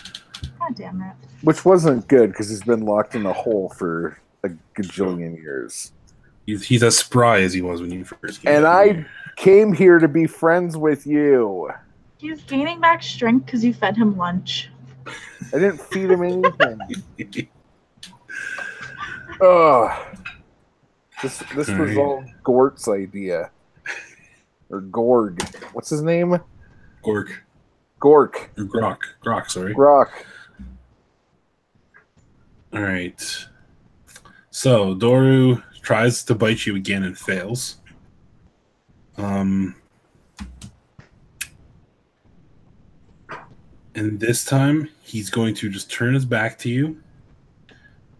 God damn it. Which wasn't good because he's been locked in a hole for a gajillion years. He's as spry as he was when you first came And down I here. came here to be friends with you. He's gaining back strength because you fed him lunch. I didn't feed him anything. Ugh. This was all Gort's idea. Or Gorg. What's his name? Gork. Gork. Or Grok. Grok, sorry. Grok. All right. So Doru tries to bite you again and fails. And this time he's going to just turn his back to you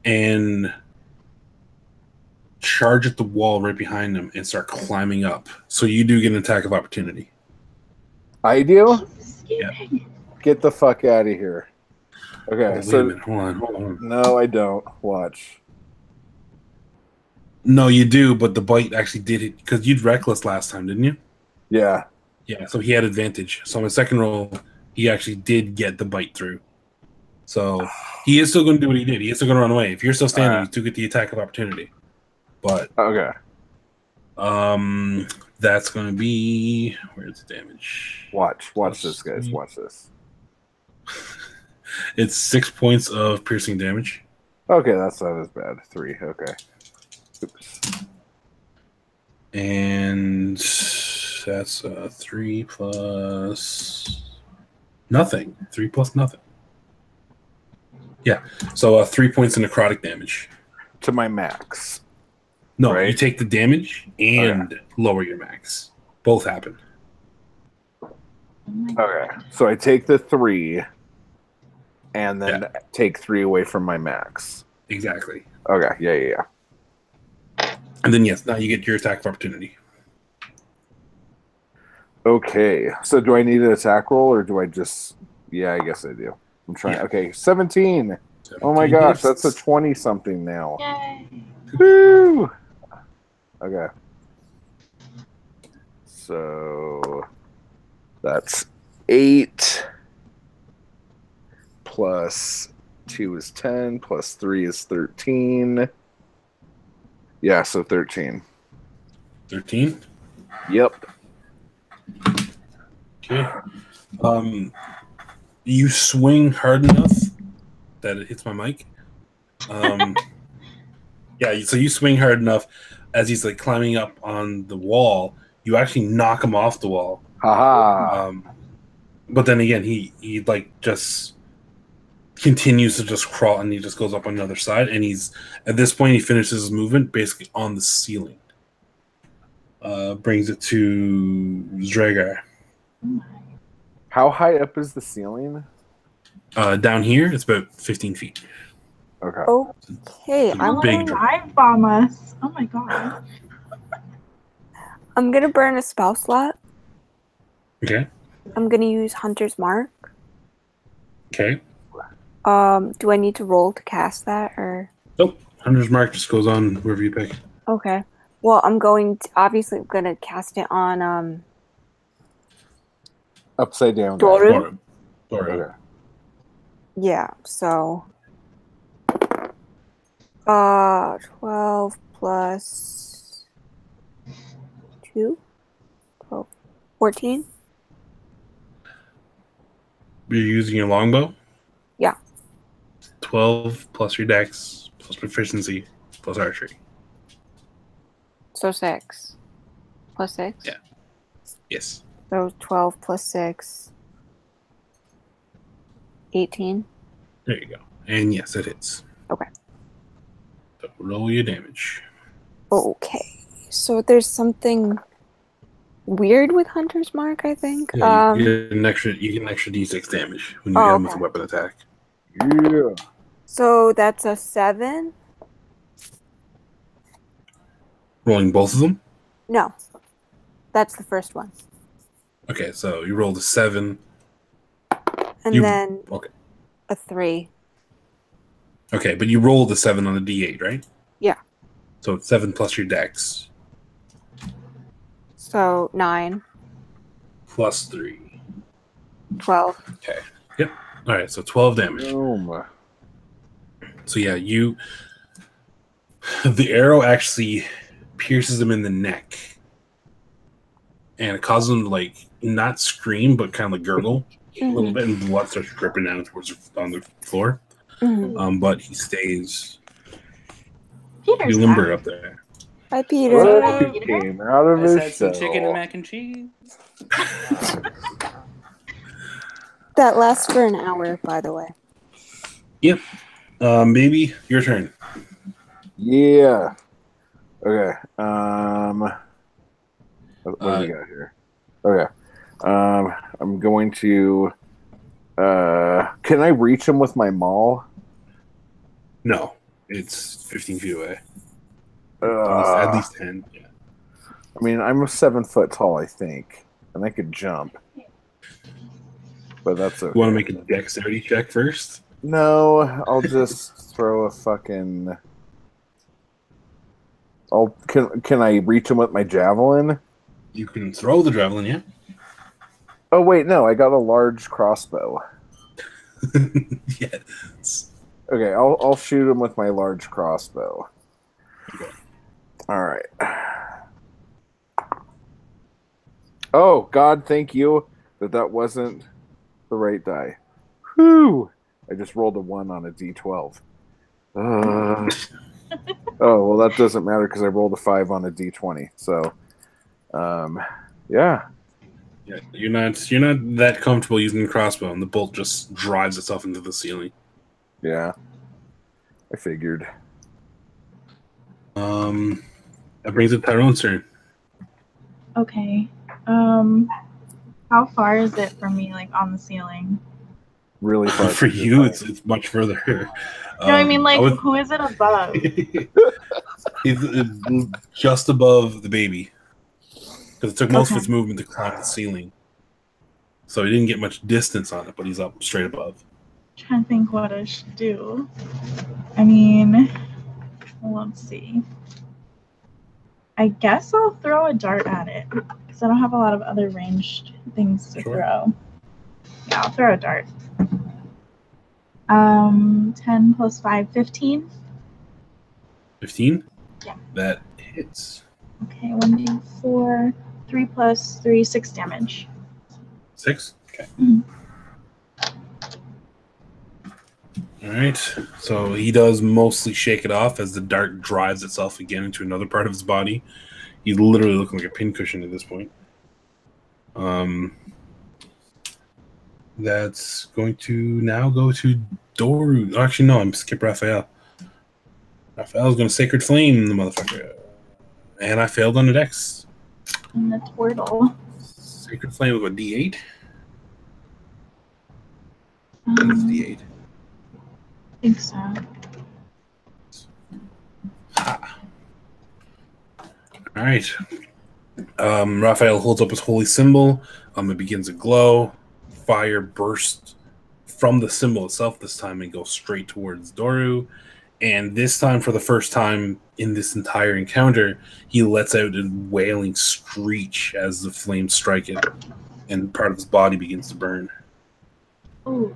and charge at the wall right behind him and start climbing up. So you do get an attack of opportunity. I do? Yeah. Get the fuck out of here. Okay, Oh, wait a so minute. Hold on. no, I don't. Watch. No, you do, but the bite actually did it because you'd reckless last time, didn't you? Yeah. Yeah, so he had advantage. So on his second roll, he actually did get the bite through. So he is still going to do what he did. He is still going to run away. If you're still standing, you still get the attack of opportunity. But Okay. that's going to be where's the damage? Watch this, guys. Watch this. It's 6 points of piercing damage. Okay, that's not as bad. 3. Okay. Oops. And that's 3 plus nothing. 3 plus nothing. Yeah. So 3 points of necrotic damage. To my max. No, Right. you take the damage and lower your max. Both happen. Oh my God. Okay. So I take the 3 and then take 3 away from my max. Exactly. Okay. Yeah. And then yes, now you get your attack of opportunity. Okay. So do I need an attack roll or do I just... Yeah, I guess I do. I'm trying... Yeah. Okay, 17. Oh my 17 gosh, hits. that's a 20-something now. Yay. Woo! Okay. So that's 8 plus 2 is 10 plus 3 is 13. Yeah, so 13. 13. Yep. Okay. You swing hard enough that it hits my mic. Yeah, so you swing hard enough as he's like climbing up on the wall. You actually knock him off the wall. Haha. But then again, he like just continues to just crawl, and he just goes up on the other side. And he's at this point he finishes his movement basically on the ceiling. Brings it to Zragar. How high up is the ceiling? Down here, it's about 15 feet. Okay. Okay, I'm Big going, drop. Dive bomb us. Oh my god. I'm gonna burn a spell slot. Okay. I'm gonna use Hunter's Mark. Okay. Do I need to roll to cast that or? Nope. Hunter's Mark just goes on wherever you pick. Okay. Well, I'm obviously gonna cast it on Upside down. guy. Doru. Dora. Okay. Yeah. So 12 plus 2, 12, 14. You're using your longbow? Yeah. 12 plus your dex, plus proficiency, plus archery. So 6 plus 6. Yeah. Yes. So 12 plus 6. 18. There you go. And yes, it hits. Okay. So roll your damage. Okay. So there's something weird with Hunter's Mark, I think. Yeah, you get an extra d6 damage when you hit him with a okay. weapon attack. Yeah. So that's a 7? Rolling both of them? No. That's the first one. Okay, so you rolled a 7. And then Okay. a 3. Okay, but you rolled a 7 on the d8, right? Yeah. So it's 7 plus your dex, So 9, plus 3. 12. Okay. Yep. All right, so 12 damage. Boom. So yeah, the arrow actually pierces him in the neck, and it causes him to like not scream but kind of like gurgle a little bit, and blood starts dripping down on the floor. Mhm. But he stays Peter's limber back. up there. Hi, Peter. What? He came out of I his said some shell. chicken and mac and cheese. That lasts for an hour, by the way. Yep. Baby, your turn. Yeah. Okay. What do we got here? Okay. I'm going to. Can I reach him with my maul? No, it's 15 feet away. At least 10. Yeah. I mean, I'm 7 foot tall, I think, and I could jump. But that's okay. You want to make a dexterity check first? No, I'll just throw a fucking. Can I reach him with my javelin? You can throw the javelin, yeah. Oh wait, no, I got a large crossbow. Yes. Okay, I'll shoot him with my large crossbow. Okay. All right. Oh God, thank you that wasn't the right die. Whew! I just rolled a 1 on a d12. Oh well, that doesn't matter because I rolled a 5 on a d20. So, yeah. Yeah, you're not that comfortable using the crossbow, and the bolt just drives itself into the ceiling. Yeah, I figured. That brings it Tyrone's turn. Okay. How far is it from me, like on the ceiling? Really far For you, it's much further. No, I mean, like, who is it above? He's just above the baby, because it took most of its movement to climb the ceiling. So he didn't get much distance on it, but he's up straight above. Trying to think what I should do. I mean, let's see. I guess I'll throw a dart at it because I don't have a lot of other ranged things to throw. Yeah, I'll throw a dart. 10 plus 5, 15. 15? Yeah. That hits. Okay, 1d4, 3 plus 3, 6 damage. 6? Okay. Mhm. All right. So he does mostly shake it off as the dart drives itself again into another part of his body. He's literally looking like a pincushion at this point. That's going to now go to Doru. Actually, no, I'm skip Raphael. Raphael's going to Sacred Flame the motherfucker. And I failed on the dex. And the turtle. Sacred Flame of a D8. I D8. think so. Ha. All right. Raphael holds up his holy symbol. It begins to glow. Fire bursts from the symbol itself this time and goes straight towards Doru. And this time, for the first time in this entire encounter, he lets out a wailing screech as the flames strike it, and part of his body begins to burn. Ooh.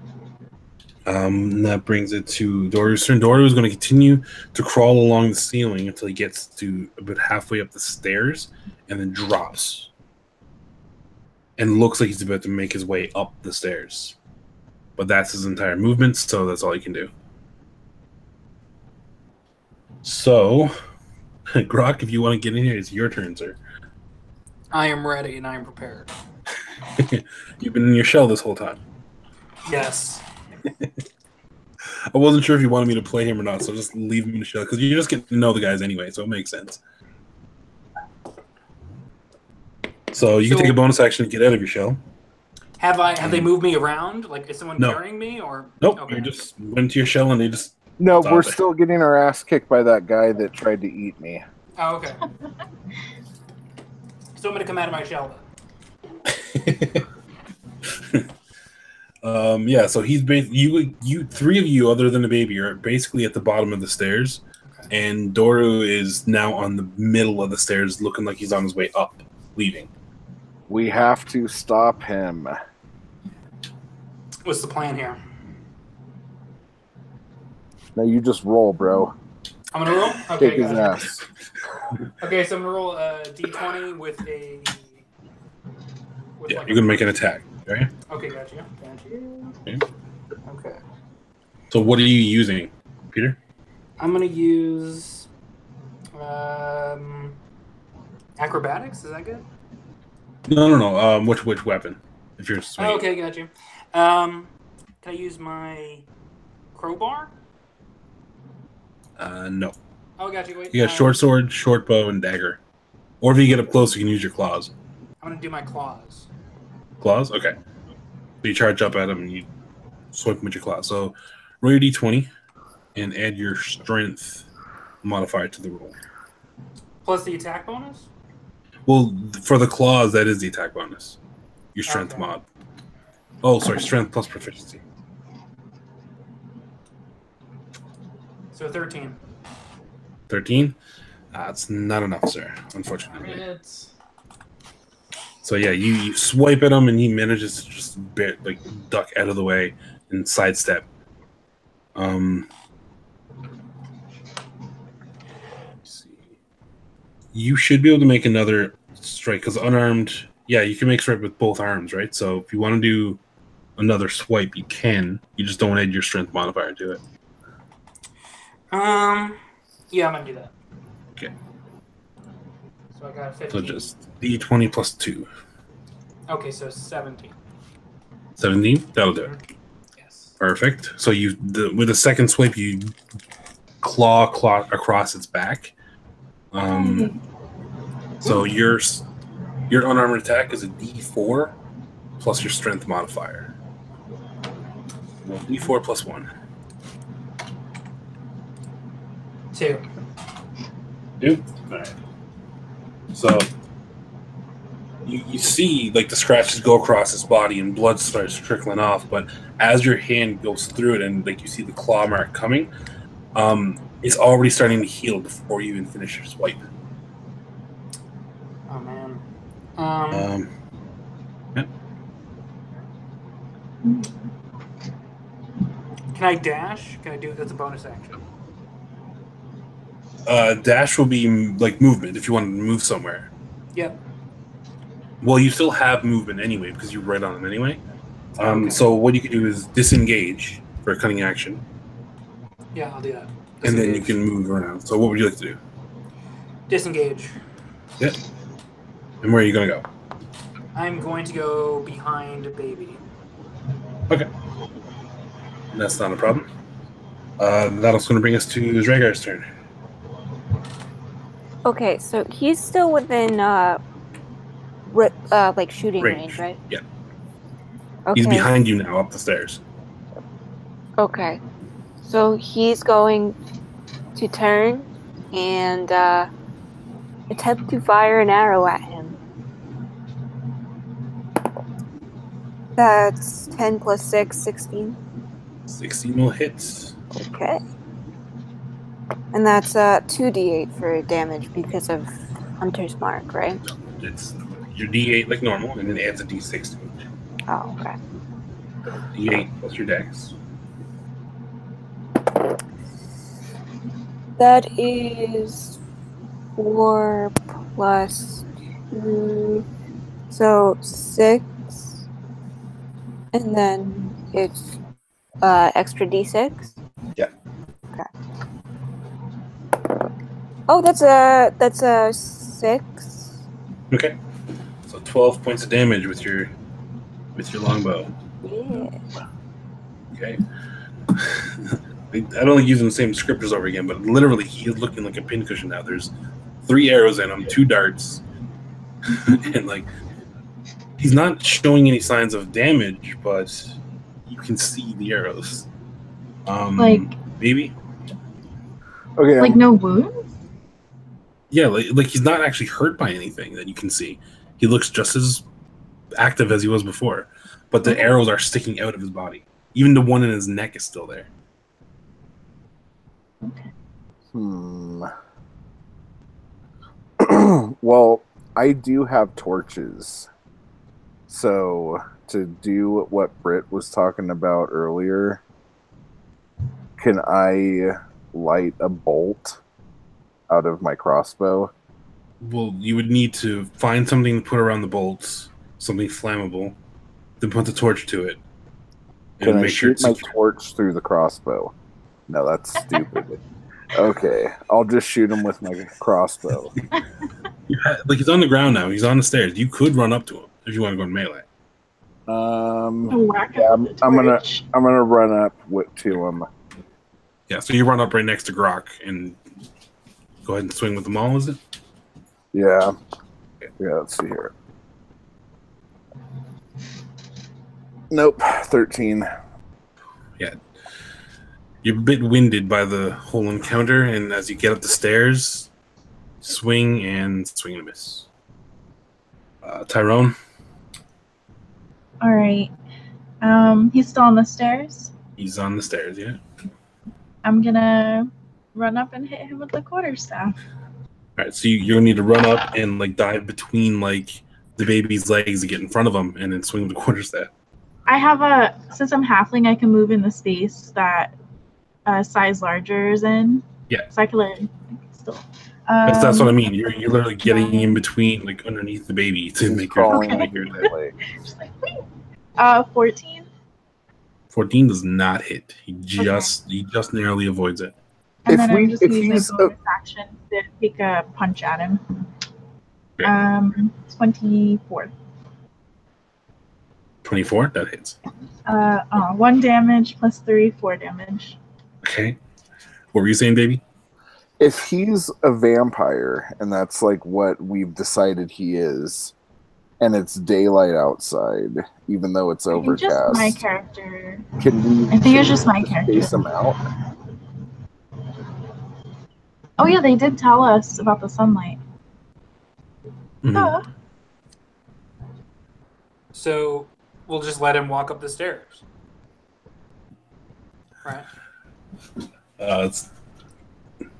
That brings it to Doru's turn. Doru is going to continue to crawl along the ceiling until he gets to about halfway up the stairs, and then drops. And looks like he's about to make his way up the stairs. But that's his entire movement, so that's all he can do. So, Grok, if you want to get in here, it's your turn, sir. I am ready and I am prepared. You've been in your shell this whole time. Yes. I wasn't sure if you wanted me to play him or not, so just leave him in the shell, because you just get to know the guys anyway, so it makes sense. So you can take a bonus action to get out of your shell. Have they moved me around? Like, is someone No. carrying me, or Nope, Okay. you just went to your shell and they just... No, Stop we're it. still getting our ass kicked by that guy that tried to eat me. Oh, okay. So I'm gonna come out of my shell then. Yeah, so he's you three of you, other than the baby, are basically at the bottom of the stairs, Okay. and Doru is now on the middle of the stairs, looking like he's on his way up, leaving. We have to stop him. What's the plan here? Now you just roll, bro. I'm gonna roll. Okay, Kick his gotcha. ass. Okay, so I'm gonna roll a d20 with a. Yeah, like you're gonna make an attack. Okay. Okay, gotcha. Okay. Okay. So what are you using, Peter? I'm gonna use acrobatics. Is that good? No. Which weapon? If you're swinging. Oh, okay, gotcha. Can I use my crowbar? No. Oh, gotcha. Wait. You got short sword, short bow, and dagger. Or if you get up close, you can use your claws. I'm gonna do my claws. Claws? Okay. So you charge up at him and you swipe him with your claws. So roll your d20 and add your strength modifier to the roll. Plus the attack bonus. Well, for the claws, that is the attack bonus. Your strength Okay. mod. Oh, sorry, strength plus proficiency. So 13. 13? That's not enough, sir, unfortunately. It's So yeah, you swipe at him and he manages to just duck out of the way and sidestep. Let's see. You should be able to make another strike because unarmed. Yeah, you can make strike with both arms, right? So if you want to do another swipe, you can. You just don't add your strength modifier to it. yeah, I'm gonna do that. Okay. So I got 15. So just d20 plus 2. Okay, so 17. 17? That'll do it. Yes. Perfect. So with a second swipe, you claw across its back. So your unarmored attack is a D4 plus your strength modifier. Well, D4 plus 1. 2. 2? Alright. So you see like the scratches go across his body and blood starts trickling off, but as your hand goes through it and like you see the claw mark coming, it's already starting to heal before you even finish your swipe. Oh man. Yeah. Can I dash? Can I do that's a bonus action? Dash will be like movement if you want to move somewhere. Yep. Well, you still have movement anyway because you're right on him anyway. Okay. So what you can do is disengage for a cunning action, Yeah, I'll do that. and then you Disengage. can move around. So what would you like to do? Disengage. Yeah. And where are you gonna go? I'm going to go behind baby. Okay. That's not a problem. That's going to bring us to Dragar's turn. Okay, so he's still within like shooting range, right? Yeah. Okay. He's behind you now, up the stairs. Okay. So he's going to turn and attempt to fire an arrow at him. That's 10 plus 6, 16. 16 will hit. Okay. And that's 2d8 for damage because of Hunter's Mark, right? It's your D8 like normal, and then adds a D6 to it. Oh, okay. D8 plus your dex. That is 4 plus 2. So 6. And then it's extra d6? Yeah. Okay. Oh, that's a 6. Okay. So 12 points of damage with your longbow. Yeah. Okay. I don't like using the same scriptures over again, but literally he is looking like a pincushion now. There's 3 arrows in him, 2 darts, and like he's not showing any signs of damage, but you can see the arrows. Like maybe. Okay. like no wounds? Yeah, like he's not actually hurt by anything that you can see. He looks just as active as he was before, but the arrows are sticking out of his body. Even the one in his neck is still there. Well, I do have torches. So, to do what Britt was talking about earlier, can I light a bolt out of my crossbow? Well, you would need to find something to put around the bolts, something flammable, then put the torch to it. And Can I make sure shoot it's my secure. torch through the crossbow? No, that's stupid. Okay, I'll just shoot him with my crossbow. Like he's on the ground now. He's on the stairs. You could run up to him if you want to go in melee. Whack Yeah, him with the I'm gonna torch. run up to him. Yeah, so you run up right next to Grok and go ahead and swing with the maul, is it? Yeah. Let's see here. Nope, 13. Yeah. You're a bit winded by the whole encounter, and as you get up the stairs, swing and miss. Tyrone, All right. He's still on the stairs. he's on the stairs, yeah? I'm gonna run up and hit him with the quarterstaff. All right, so you'll need to run up and like dive between like the baby's legs to get in front of him, and then swing with the quarterstaff. I have since I'm halfling, I can move in the space that size larger is in. Yeah. So I can learn still. That's what I mean. You're literally getting in between, like underneath the baby to He's make your crawling Okay. up his leg. Just like, whee! 14. 14 does not hit. He just narrowly avoids it. And If then I'm we- just if using he's a bonus action to take a punch at him. Okay. 24. 24, that hits. 1 damage plus 3, 4 damage. Okay. What were you saying, baby? If he's a vampire, and that's like what we've decided he is, and it's daylight outside, even though it's I think just my overcast, character. can we I think it's just my character. space him out? Oh yeah, they did tell us about the sunlight. Mhm. Oh. So we'll just let him walk up the stairs. Right. It's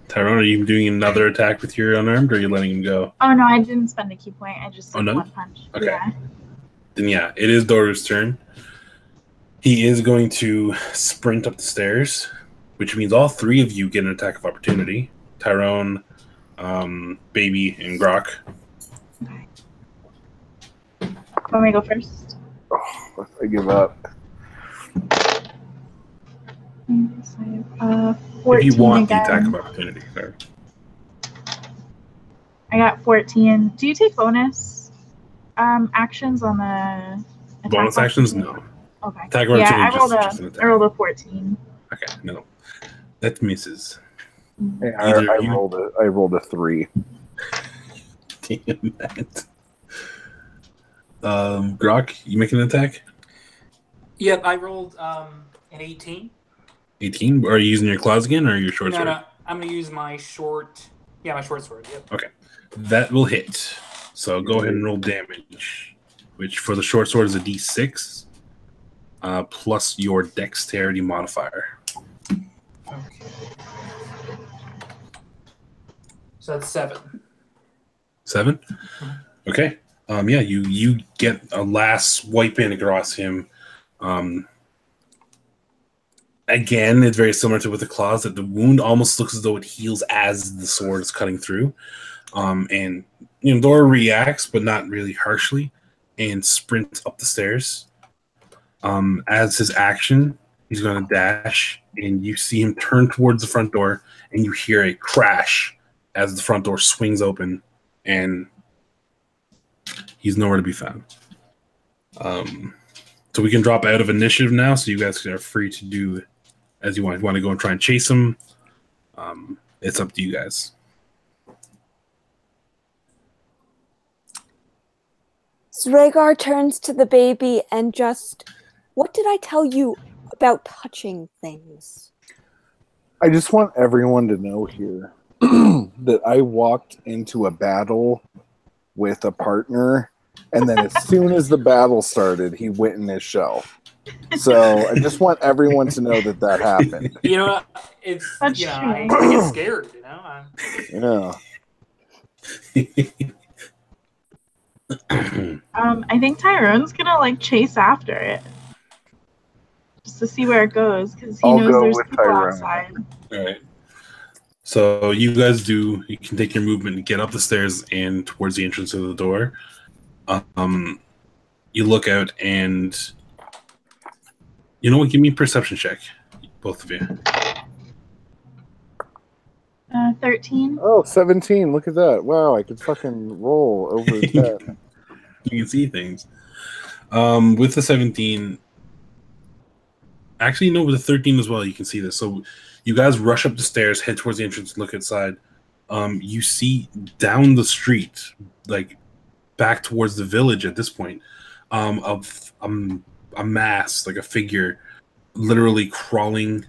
Tyrone, are you doing another attack with your unarmed, or are you letting him go? Oh no, I didn't spend a key point. I just Oh, did no? 1 punch. Okay. Yeah. Then yeah, it is Doru's turn. He is going to sprint up the stairs, which means all 3 of you get an attack of opportunity. Tyrone, Baby, and Grok. Want me to go first? I give up. 14 If you want the again. attack of opportunity. Sorry. I got 14. Do you take bonus actions on the attack Bonus actions? opportunity? No. Okay. Attack of Yeah, opportunity is just an attack. I rolled a 14. Okay, no. That misses. Yeah, Either I you- rolled a 3. Damn that. Grok, you making an attack? Yep, I rolled an 18. 18. Are you using your claws again, or your short No, sword? no, I'm gonna use my short. Yeah, my short sword. Yep. Okay, that will hit. So go ahead and roll damage, which for the short sword is a D6 plus your dexterity modifier. Okay. So that's 7. 7. Okay. Yeah, you get a last swipe in across him. Again, it's very similar to with the claws, that the wound almost looks as though it heals as the sword is cutting through. And Dora reacts, but not really harshly, and sprints up the stairs. As his action, he's going to dash, and you see him turn towards the front door, and you hear a crash as the front door swings open, and he's nowhere to be found. So we can drop out of initiative now, so you guys are free to do as you want. If you want to go and try and chase him, it's up to you guys. Rhaegar turns to the baby and just, what did I tell you about touching things? I just want everyone to know here that I walked into a battle with a partner, and then as soon as the battle started, he went in his shell. So I just want everyone to know that happened. You know, it's That's I true. get scared. Yeah. I think Tyrone's gonna chase after it, just to see where it goes, because he I'll knows go there's with people Tyrone. outside. All right. So you guys you can take your movement and get up the stairs and towards the entrance of the door. You look out and you know what? Give me a perception check, both of you. 13. Oh, 17. Look at that. Wow, I could fucking roll over 10. You can see things. With the 17, actually, no, with the 13 as well, you can see this. So you guys rush up the stairs, head towards the entrance, look outside. You see down the street, back towards the village at this point, of a mass, a figure, literally crawling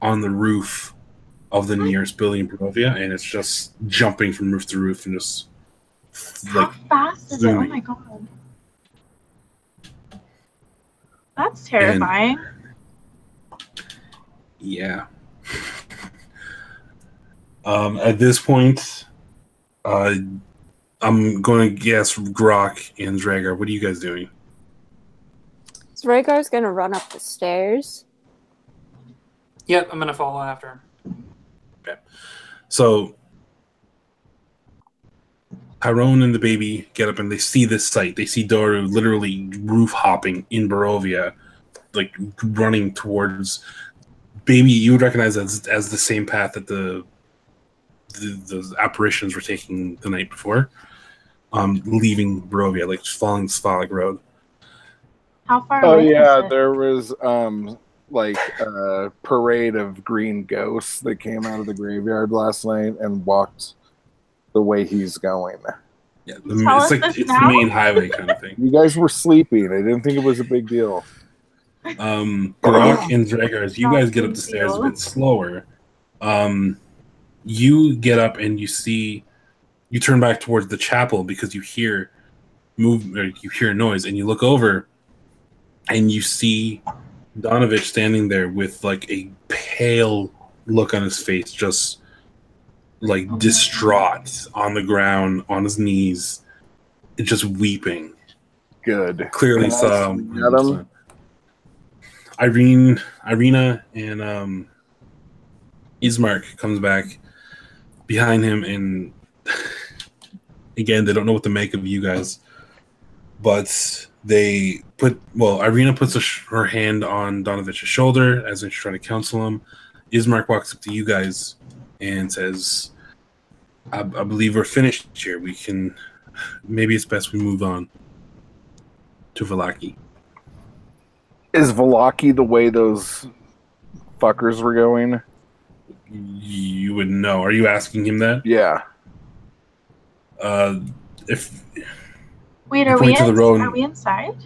on the roof of the nearest building in Barovia, and it's just jumping from roof to roof and just How fast is it? Oh zooming. my god. That's terrifying. Yeah. At this point, I'm going to guess Grok and Dragar. What are you guys doing? Rhaegar's gonna run up the stairs. Yep, I'm gonna follow after him. So Tyrone and the baby get up and they see this sight. They see Doru literally roof hopping in Barovia, running towards baby. You would recognize as the same path that the apparitions were taking the night before, leaving Barovia, just following the Svalig Road. How far Oh away yeah, is it? there was a parade of green ghosts that came out of the graveyard last night and walked the way he's going. Yeah, Tell us this it's now? the main highway kind of thing. You guys were sleeping. I didn't think it was a big deal. Grok and Dragar, as you guys get up the stairs a bit slower, you get up and you turn back towards the chapel because you hear you hear a noise, and you look over and you see Donovich standing there with a pale look on his face, just distraught on the ground, on his knees, just weeping. Good. Clearly Can I saw swing at him? Irina and Ismark comes back behind him, and again, they don't know what to make of you guys, but Irina puts her hand on Donovich's shoulder as if she's trying to counsel him. Ismark walks up to you guys and says, I believe we're finished here. Maybe it's best we move on to Vallaki. Is Vallaki the way those fuckers were going? You would know. Are you asking him that? Yeah. If Wait, You are point to the road. Are we inside?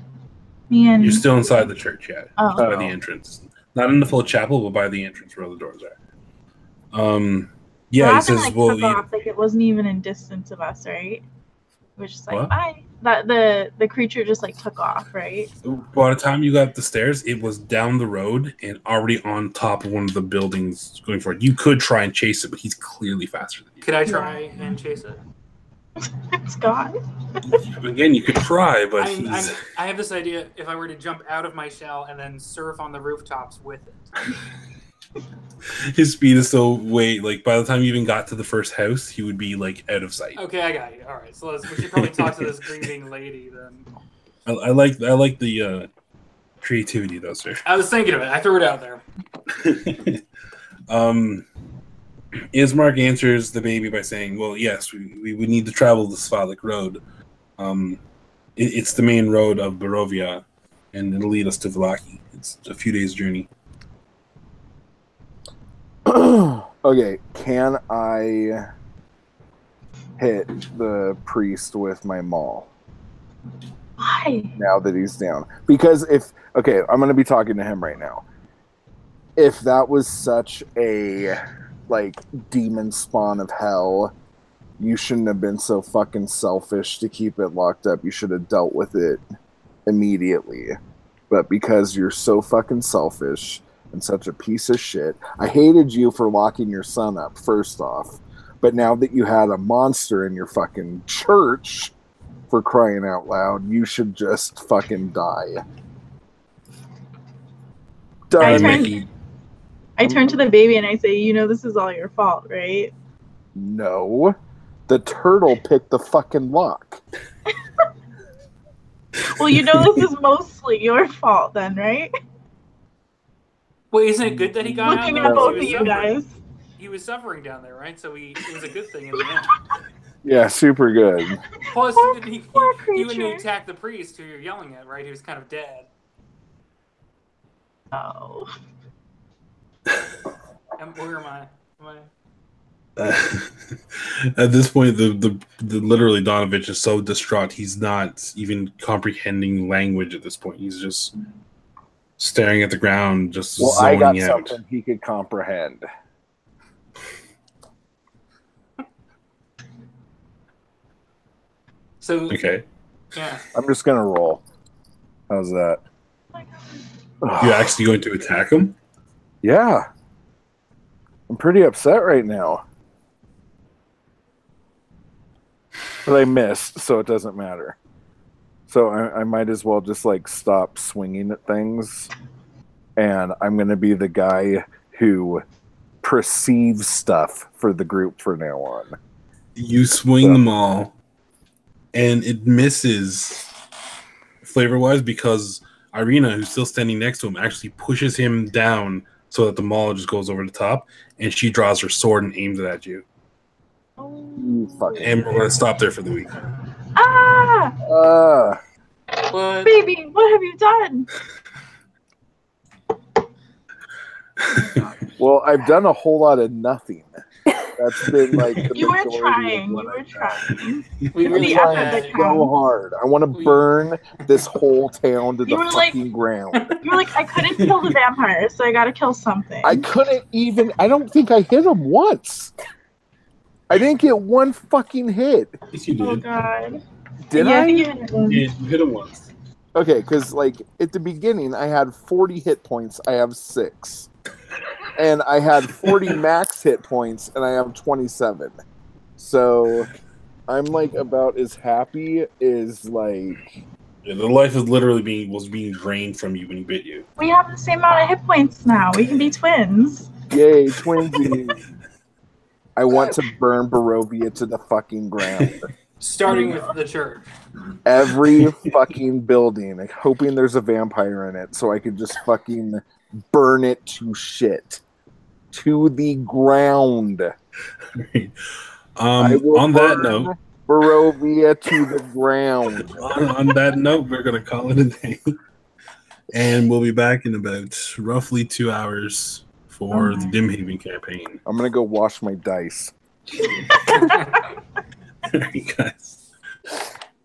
Me and You're still inside the church, yeah. Oh. By the entrance. Not in the full chapel, but by the entrance where the doors are. Yeah, he Robin, says, like, well, took off, like it wasn't even in distance of us, right? It was just like, What? bye. That the creature just like took off, right? by the time you got up the stairs, it was down the road and already on top of one of the buildings going forward. You could try and chase it, but he's clearly faster than you. Could I try and chase it? It's gone. Again, you could try, but he's... I have this idea. If I were to jump out of my shell and then surf on the rooftops with it. his speed is so way, like, by the time you even got to the first house, he would be, like, out of sight. Okay, I got you. All right, so we should probably talk to this grieving lady then. I like the creativity, though, sir. I was thinking of it. I threw it out there. Ismark answers the baby by saying, well, yes, we would need to travel the Svalek road. It's the main road of Barovia, and it'll lead us to Vallaki. It's a few days' journey. Okay, can I hit the priest with my maul Why? now that he's down? Because I'm going to be talking to him right now. If that was such a, like, demon spawn of hell, you shouldn't have been so fucking selfish to keep it locked up. You should have dealt with it immediately. But because you're so fucking selfish and such a piece of shit, I hated you for locking your son up, first off. But now that you had a monster in your fucking church, for crying out loud, you should just fucking die. Done. I turn to the baby and I say, you know, this is all your fault, right? No. The turtle picked the fucking lock. Well, you know this is mostly your fault then, right? Wait, isn't it good that he got Looking out? at though? both of He was you suffering. guys. He was suffering down there, right? So it was a good thing in the end. Yeah, super good. Plus, Poor he wouldn't creature. attack the priest who you're yelling at, right? He was kind of dead. Oh. And where am I? At this point, the literally Donovich is so distraught he's not even comprehending language at this point. He's just staring at the ground, just Well, I got zoning out. something he could comprehend. So, Okay, yeah. I'm just gonna roll. How's that? you're actually going to attack him? Yeah. I'm pretty upset right now. But I missed, so it doesn't matter. So I might as well just, like, stop swinging at things. And I'm going to be the guy who perceives stuff for the group from now on. You swing them all, and it misses flavor-wise because Irina, who's still standing next to him, actually pushes him down so that the maul just goes over the top, and she draws her sword and aims it at you. You fucking... And we're going to stop there for the week. Ah! What? Baby, what have you done? Well, I've done a whole lot of nothing. That's been, like, the You were majority of trying. You what were I've done. trying. We really The effort had. that So counts. hard. I want to burn this whole town to You the were like- fucking ground. You're like, I couldn't kill the vampire, so I gotta kill something. I couldn't even. I don't think I hit him once. I didn't get one fucking hit. Yes, you Oh did. god. Did yeah, I? You hit him. Yeah, you hit him once. Okay, because, like, at the beginning, I had 40 hit points. I have 6. And I had 40 max hit points, and I have 27. So I'm, like, about as happy as, like... Yeah, the life is literally was being drained from you when he bit you. We have the same amount of hit points now. We can be twins. Yay, twinsies. I want to burn Barovia to the fucking ground. Starting with the church. Every fucking building, like, hoping there's a vampire in it so I could just fucking burn it to shit. To the ground. I will On that burn note, Barovia to the ground. on that note, we're gonna call it a day, and we'll be back in about roughly 2 hours for the Dimhaven campaign. I'm gonna go wash my dice. All right, guys.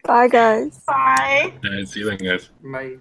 Bye, guys. Bye. All right, see you then, guys. My